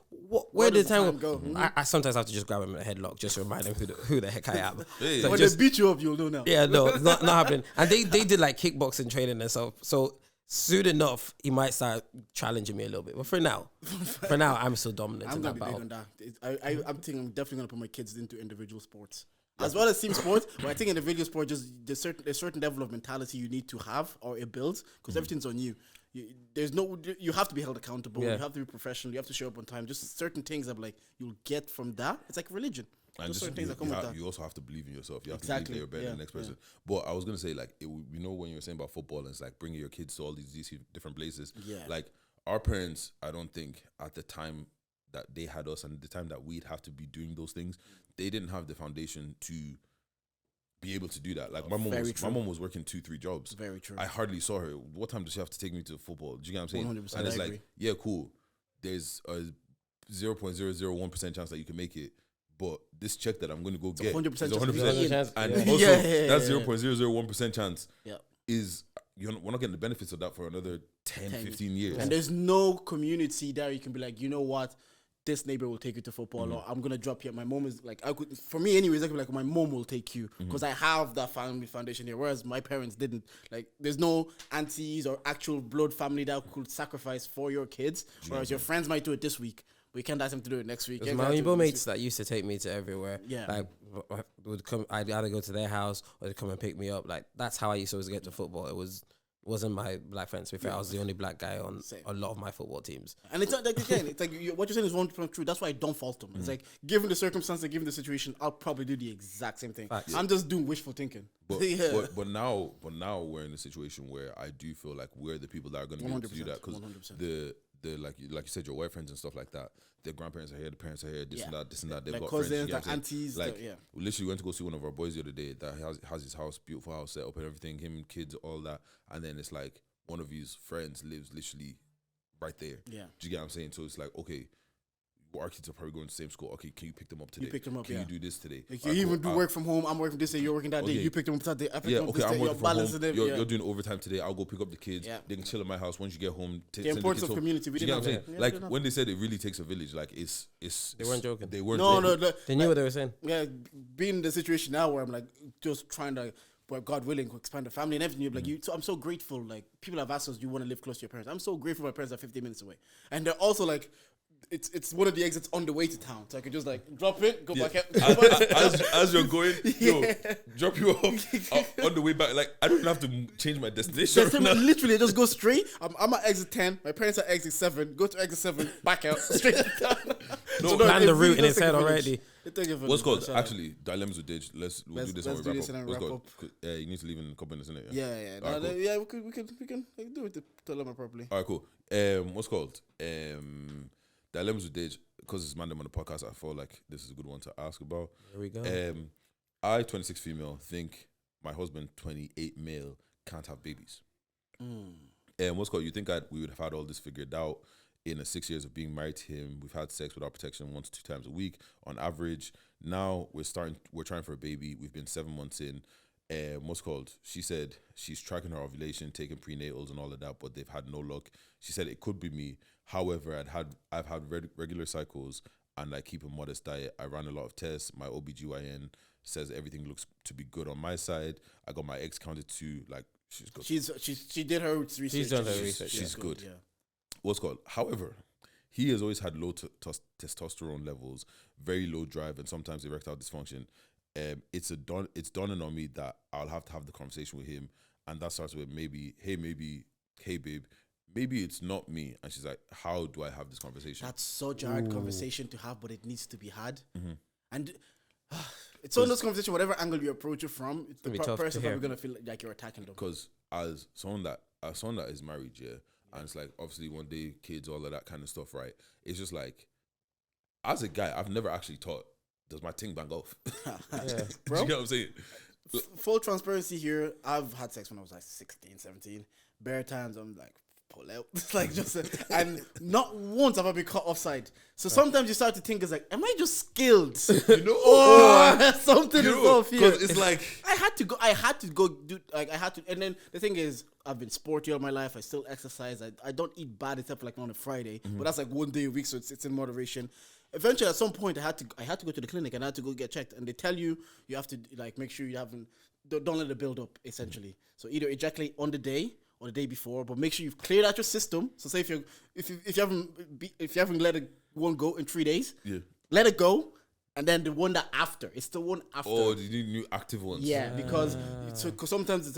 where did the time go? Mm-hmm. I sometimes have to just grab him in a headlock just to remind him who the heck I am. Hey. So when they beat you up, you'll know now. Yeah, no, it's not happening. And they did like kickboxing training and stuff. So soon enough, he might start challenging me a little bit. But for now, I'm still dominant in that battle. I'm gonna be big on that. I'm thinking I'm definitely gonna put my kids into individual sports. As well as team sports, but I think individual sport, just there's a certain level of mentality you need to have or it builds, because everything's on you. You have to be held accountable. You have to be professional. You have to show up on time. Just certain things that like you'll get from that. It's like religion. And just, you also have to believe in yourself. You have to believe that you're better than the next person. But I was gonna say, like, when you were saying about football, and it's like bringing your kids to all these different places. Yeah. Like our parents, I don't think at the time that they had us and the time that we'd have to be doing those things, they didn't have the foundation to be able to do that. Like my mom was working 2-3 jobs. Very true. I hardly saw her. What time does she have to take me to football? Do you get what I'm saying? 100%. And it's like, yeah, cool. There's a 0.001% chance that you can make it. But this check that I'm going to go get 100% is 100%. chance. And also, that 0.001% chance is, we're not getting the benefits of that for another 10 15 years. And there's no community there you can be like, you know what? This neighbor will take you to football, or I'm going to drop you. My mom is like, for me anyways, I could be like, my mom will take you because I have that family foundation here. Whereas my parents didn't. Like, there's no aunties or actual blood family that could sacrifice for your kids. Whereas your friends might do it this week. We can't ask them to do it next week. My Igbo mates that used to take me to everywhere. Yeah. Like, would come, I'd either go to their house or they'd come and pick me up. Like, that's how I used to always get to football. Wasn't my black friends. To be fair, I was the only black guy on a lot of my football teams. And it's not like, again, it's like what you're saying is 100% true. That's why I don't fault them. It's like, given the circumstances, given the situation, I'll probably do the exact same thing. I'm just doing wishful thinking. But now we're in a situation where I do feel like we're the people that are going to be able to do that, because the like you said, your white friends and stuff like that, their grandparents are here, the parents are here, this and that. They've like got cousins, friends, like aunties. Like, we literally went to go see one of our boys the other day that has his house, beautiful house set up and everything, him, kids, all that. And then it's like one of his friends lives literally right there. Yeah. Do you get what I'm saying? So it's like, okay, our kids are probably going to the same school. Okay, can you pick them up today? You pick them up, Can you do this today? Like you even do work from home. I'm working this day, you're working that day. You pick them up that day. I pick them up this day. I'm working from home. You're You're doing overtime today. I'll go pick up the kids. They can chill at my house. Once you get home, the importance of community. Do you get what I'm saying? Like when they said it really takes a village, like it's they weren't joking. They weren't joking. No, they knew what they were saying. Yeah, being in the situation now where I'm like just trying to, where God willing, expand the family and everything. You're like, so I'm so grateful. Like people have asked us, do you want to live close to your parents? I'm so grateful my parents are 50 minutes away, and they're also like, it's one of the exits on the way to town, so I could just like drop it, go back as you're going, drop you off on the way back. Like I don't have to change my destination. Literally, just go straight. I'm at exit 10. My parents are exit 7. Go to exit 7, back out straight to town. No, Plan the it really route in does his take a head village. already. It take a village. what's called Shout out. actually dilemmas with Deji. We'll do this let's and do we this and then what's wrap called? up. Yeah, you need to leave in a couple minutes, innit? Yeah. Alright, No, cool. yeah, we can do it the dilemma properly. All right, cool. What's called? Dilemmas with Deji. Because it's Mandem on the podcast, I feel like this is a good one to ask about. Here we go. I, 26 female, think my husband, 28 male, can't have babies. What's called? You think we would have had all this figured out in the 6 years of being married to him? We've had sex without protection 1 to 2 times a week on average. Now we're trying for a baby. We've been 7 months in. What's called? She said she's tracking her ovulation, taking prenatals and all of that, but they've had no luck. She said it could be me. However, I've had regular cycles and I keep a modest diet. I ran a lot of tests. My OBGYN says everything looks to be good on my side. I got my eggs counted too. Like she's good. She did her research. She's done her research. She's good. Yeah. What's called? However, he has always had low testosterone levels, very low drive, and sometimes erectile dysfunction. It's dawning on me that I'll have to have the conversation with him, and that starts with hey babe, maybe it's not me. And she's like, how do I have this conversation? That's such a hard conversation to have, but it needs to be had. And it's one of those conversations, whatever angle you approach it from, the person probably gonna feel like you're attacking them. Because as someone that is married, and it's like obviously one day kids, all of that kind of stuff, right? It's just like, as a guy, I've never actually thought, does my ting bang off? Yeah. Bro, do you get what I'm saying? Full transparency here, I've had sex when I was like 16, 17. Bare times I'm like, pull out. Like just and not once have I been caught offside. So sometimes you start to think it's like, am I just skilled? You know, or something is off here. Because it's like I had to go do like I had to. And then the thing is, I've been sporty all my life. I still exercise. I don't eat bad except for like on a Friday, but that's like 1 day a week, so it's in moderation. Eventually, at some point, I had to go to the clinic and I had to go get checked. And they tell you have to like make sure you don't let it build up. Essentially, so either ejaculate on the day or the day before, but make sure you've cleared out your system. So say if you haven't let one go in 3 days, let it go, and then the one that after, it's the one after. Oh, you need new active ones. Yeah, because sometimes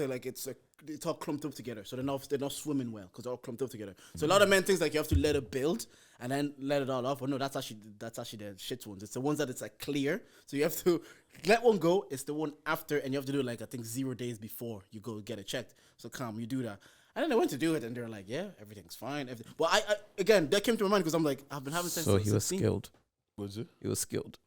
it's all clumped up together, so they're not swimming well because they're all clumped up together. So a lot of men think like you have to let it build and then let it all off. But no, that's actually the shit ones. It's the ones that it's like clear. So you have to let one go. It's the one after, and you have to do it like I think 0 days before you go get it checked. So you do that. And then I went to do it, and they're like, "Yeah, everything's fine." Well, I again that came to my mind because I'm like, I've been having sex. So since he was 16. skilled. Was it? He was skilled.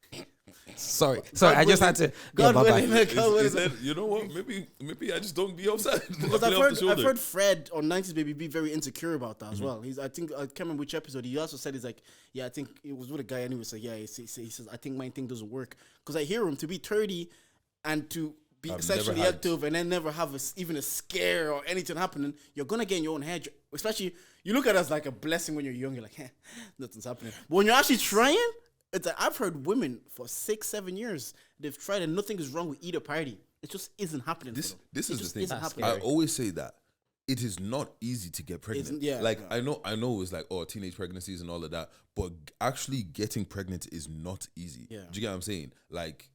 Sorry. I just had to. God yeah, willing, bye-bye. Is that, you know what? Maybe I just don't be upset. Because I've heard Fred on 90s Baby be very insecure about that as well. I think I can't remember which episode. He also said he's like, yeah, I think it was with a guy and he was like, yeah, he says I think my thing doesn't work because I hear him to be 30 and to be sexually active and then never have even a scare or anything happening. You're gonna get in your own head, especially you look at it as like a blessing when you're young. You're like, nothing's happening. But when you're actually trying. It's like I've heard women for 6-7 years they've tried and nothing is wrong with either party. It just isn't happening. This is the thing. Isn't happening. I always say that it is not easy to get pregnant. I know it's like teenage pregnancies and all of that, but actually getting pregnant is not easy. Yeah. Do you get what I'm saying? Like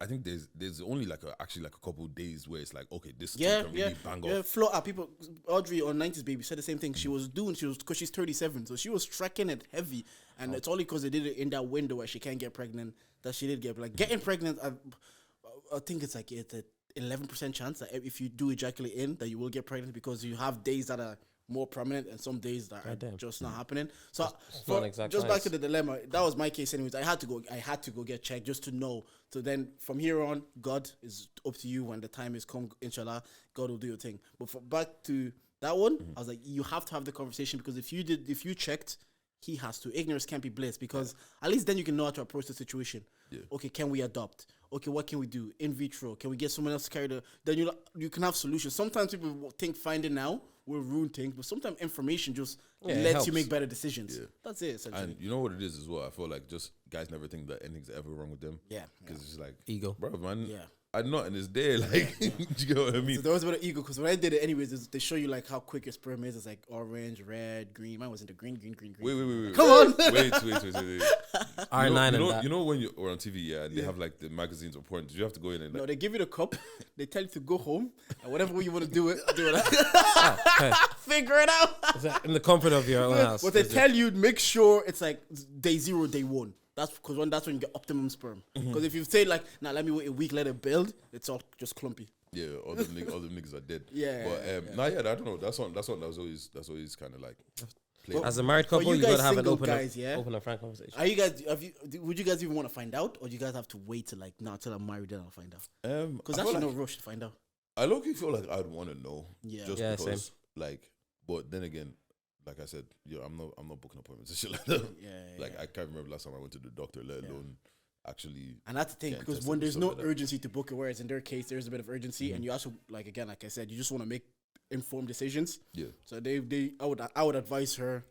I think there's only like a couple of days where it's like okay this can really bang off. People. Audrey on 90s Baby said the same thing. She was because she's 37, so she was tracking it heavy, and it's only because they did it in that window where she can't get pregnant that she did get. Like getting pregnant, I think it's like it's a 11% chance that if you do ejaculate in that you will get pregnant because you have days that are more prominent and some days that are just not happening. So back to the dilemma, that was my case anyways. I had to go get checked just to know. So then from here on, God is up to you when the time is come, inshallah, God will do your thing. But back to that one, I was like, you have to have the conversation because if you checked, he has to. Ignorance can't be bliss because at least then you can know how to approach the situation. Yeah. Okay, can we adopt? Okay, what can we do? In vitro? Can we get someone else to carry then you can have solutions. Sometimes people think finding now will ruin things, but sometimes information just lets you make better decisions. Yeah. That's it, essentially. And you know what it is as well? I feel like just guys never think that anything's ever wrong with them. Yeah. Because it's like ego. Bro, man. Yeah. I'm not in this day, like, do you know what I mean? So there was a bit of ego, because when I did it anyways, they show you like how quick your sperm is. It's like orange, red, green. Mine was into green. Wait. Come on. Wait. R9 you know when you're on TV, and they have like the magazines or porn, did you have to go in and like... No, they give you the cup, they tell you to go home, and whatever way you want to do it. Figure it out. In the comfort of your own house. But they tell you, make sure it's like day 0, day 1. That's because that's when you get optimum sperm. Because if you say like, nah, let me wait a week, let it build, it's all just clumpy. Yeah, all the niggas are dead. Yeah, but I don't know. That's one that was always kind of like. As a married couple, you guys gotta have an single open, guys, open and frank conversation. Are you guys? Would you guys even want to find out, or do you guys have to wait till like till I'm married then I'll find out? Because that's no rush to find out. I low-key feel like I'd want to know. Yeah. Just because, same. like, but then again, like I said, I'm not booking appointments and shit like that. Like I can't remember last time I went to the doctor, let alone actually. And that's the thing, because when there's no urgency to book it, whereas in their case there's a bit of urgency, and you also like I said, you just want to make informed decisions. Yeah. So I would advise her.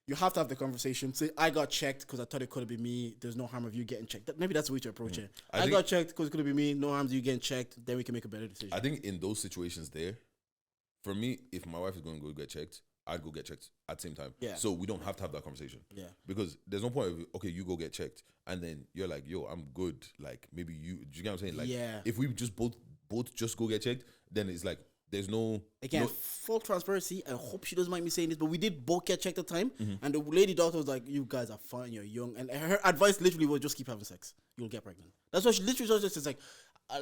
You have to have the conversation. Say, I got checked because I thought it could have been me. There's no harm of you getting checked. Maybe that's the way to approach it. I got checked because it could have been me. No harm of you getting checked. Then we can make a better decision. I think in those situations there, for me, if my wife is going to go get checked, I'd go get checked at the same time. Yeah. So we don't have to have that conversation. Yeah. Because there's no point of, okay, you go get checked, and then you're like, yo, I'm good. Like, maybe do you get what I'm saying? Like, if we just both just go get checked, then it's like, there's no... Again, full transparency. I hope she doesn't mind me saying this, but we did both get checked at the time, and the lady doctor was like, you guys are fine, you're young. And her advice literally was just keep having sex. You'll get pregnant. That's what she literally just says,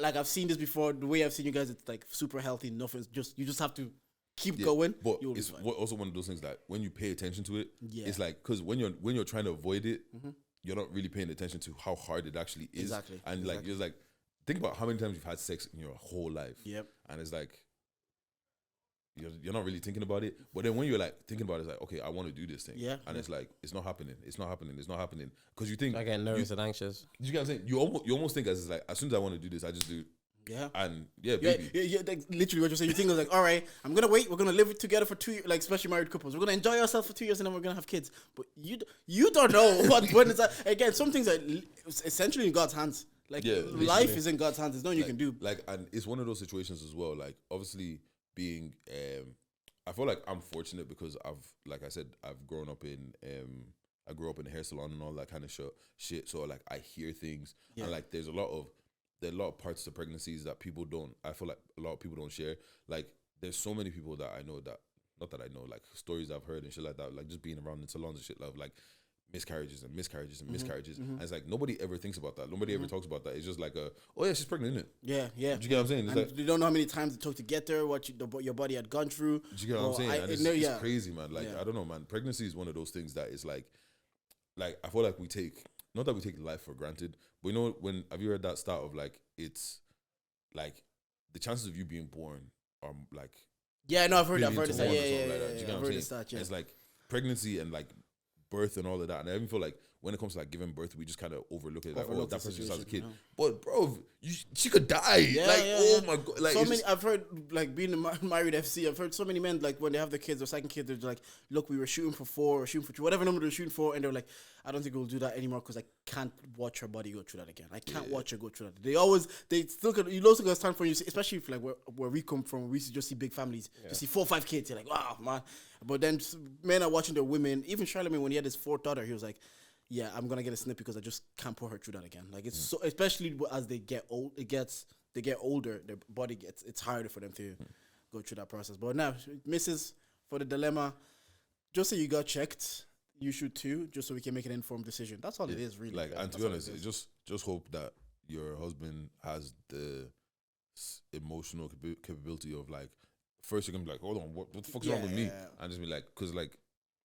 like I've seen this before. The way I've seen you guys, it's like super healthy. Nothing. You just have to keep going. But it's also one of those things that when you pay attention to it, it's like, because when you're trying to avoid it, you're not really paying attention to how hard it actually is. Exactly. And like, it's like, think about how many times you've had sex in your whole life. Yep. And it's like, you're not really thinking about it. But then when you're like thinking about it, it's like, okay, I want to do this thing. Yeah. And it's like, it's not happening. It's not happening. It's not happening. Because you think... I get nervous and anxious. You get what I'm saying? You almost think as like, as soon as I want to do this, I just do it. Yeah. And baby. Yeah, like, literally what you're saying. You think like, all right, I'm going to wait. We're going to live together for 2 years, like especially married couples. We're going to enjoy ourselves for 2 years and then we're going to have kids. But you don't know when it's again, some things are essentially in God's hands. Like life is in God's hands. There's nothing you can do. Like, and it's one of those situations as well. Like, obviously being... I feel like I'm fortunate because like I said, I've grown up in, I grew up in a hair salon and all that kind of shit. So like I hear things and like there are a lot of parts to pregnancies that people don't, I feel like a lot of people don't share. Like there's so many people that I know that, not that I know, like stories I've heard and shit like that, like just being around in salons and shit, like miscarriages. And it's like nobody ever thinks about that. Nobody ever talks about that. It's just like oh yeah, she's pregnant, isn't it? Yeah. Do you get what I'm saying? It's and like, you don't know how many times it took to get there, what your body had gone through. Do you get what I'm saying? And it's crazy, man. Like I don't know, man. Pregnancy is one of those things that is like I feel like not that we take life for granted, but you know have you heard that start of like it's like the chances of you being born are like I've heard that. Like I've heard it. It's like pregnancy and like birth and all of that, and I even feel like when it comes to like giving birth, we just kind of overlook it. Like, oh, that person just has a kid, but bro, she could die. Oh my god! Like so many. I've heard like being a married FC. I've heard so many men like when they have their kids or second kid, they're like, look, we were shooting for 4 or shooting for 2, whatever number they're shooting for, and they're like, I don't think we'll do that anymore because I can't watch her body go through that again. I can't watch her go through that. They still could. You also got stand for you, especially if like where we come from. We used to just see big families, just see 4 or 5 kids. You're like, wow, man. But then men are watching their women. Even Charlemagne, when he had his 4th daughter, he was like, yeah, I'm gonna get a snip because I just can't put her through that again. Like it's so, especially as they get old, they get older, their body it's harder for them to go through that process. But now, Mrs. for the dilemma, just say you got checked, you should too, just so we can make an informed decision. That's all it is, really. Like, and to be honest, just hope that your husband has the emotional capability of like, first you're gonna be like, hold on, what the fuck's wrong with me? And just be like, because like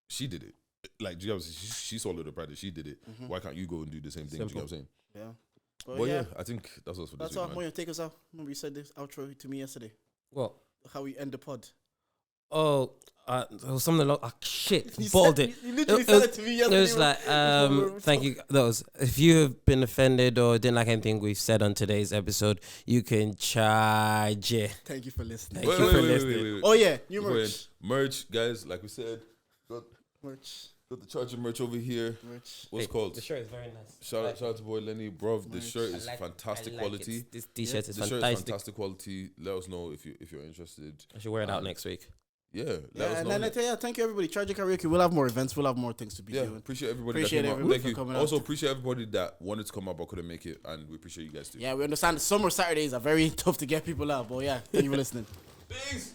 she did it. Like, do you know what I'm saying? She swallowed the pride that she did it. Why can't you go and do the same thing? Do you know what I'm saying? Yeah. But yeah, I think that's us for this week, all. Moyo, take us out. Remember you said this outro to me yesterday. What? How we end the pod. Oh, there was something like, shit, You balled it. You literally said it to me yesterday. It was like, thank you. If you have been offended or didn't like anything we've said on today's episode, you can charge it. Thank you for listening. Wait, wait. Oh yeah, new merch. Merch, guys, like we said, got Merch. the Charger merch over here. Merch. What's it called? The shirt is very nice. Shout out to boy Lenny, bro. The shirt is fantastic quality. This t-shirt is The shirt is fantastic. fantastic quality. Let us know if you're interested. I should wear it out next week. Yeah, Yeah, let us and know. then thank you everybody. Charger Karaoke. We'll have more events. We'll have more things to be doing. Appreciate everybody. Appreciate that came everybody out. for Thank you. coming Also out. appreciate everybody that wanted to come out but couldn't make it, and we appreciate you guys too. Yeah, we understand summer Saturdays are very tough to get people out, but yeah, thank you for listening. Peace.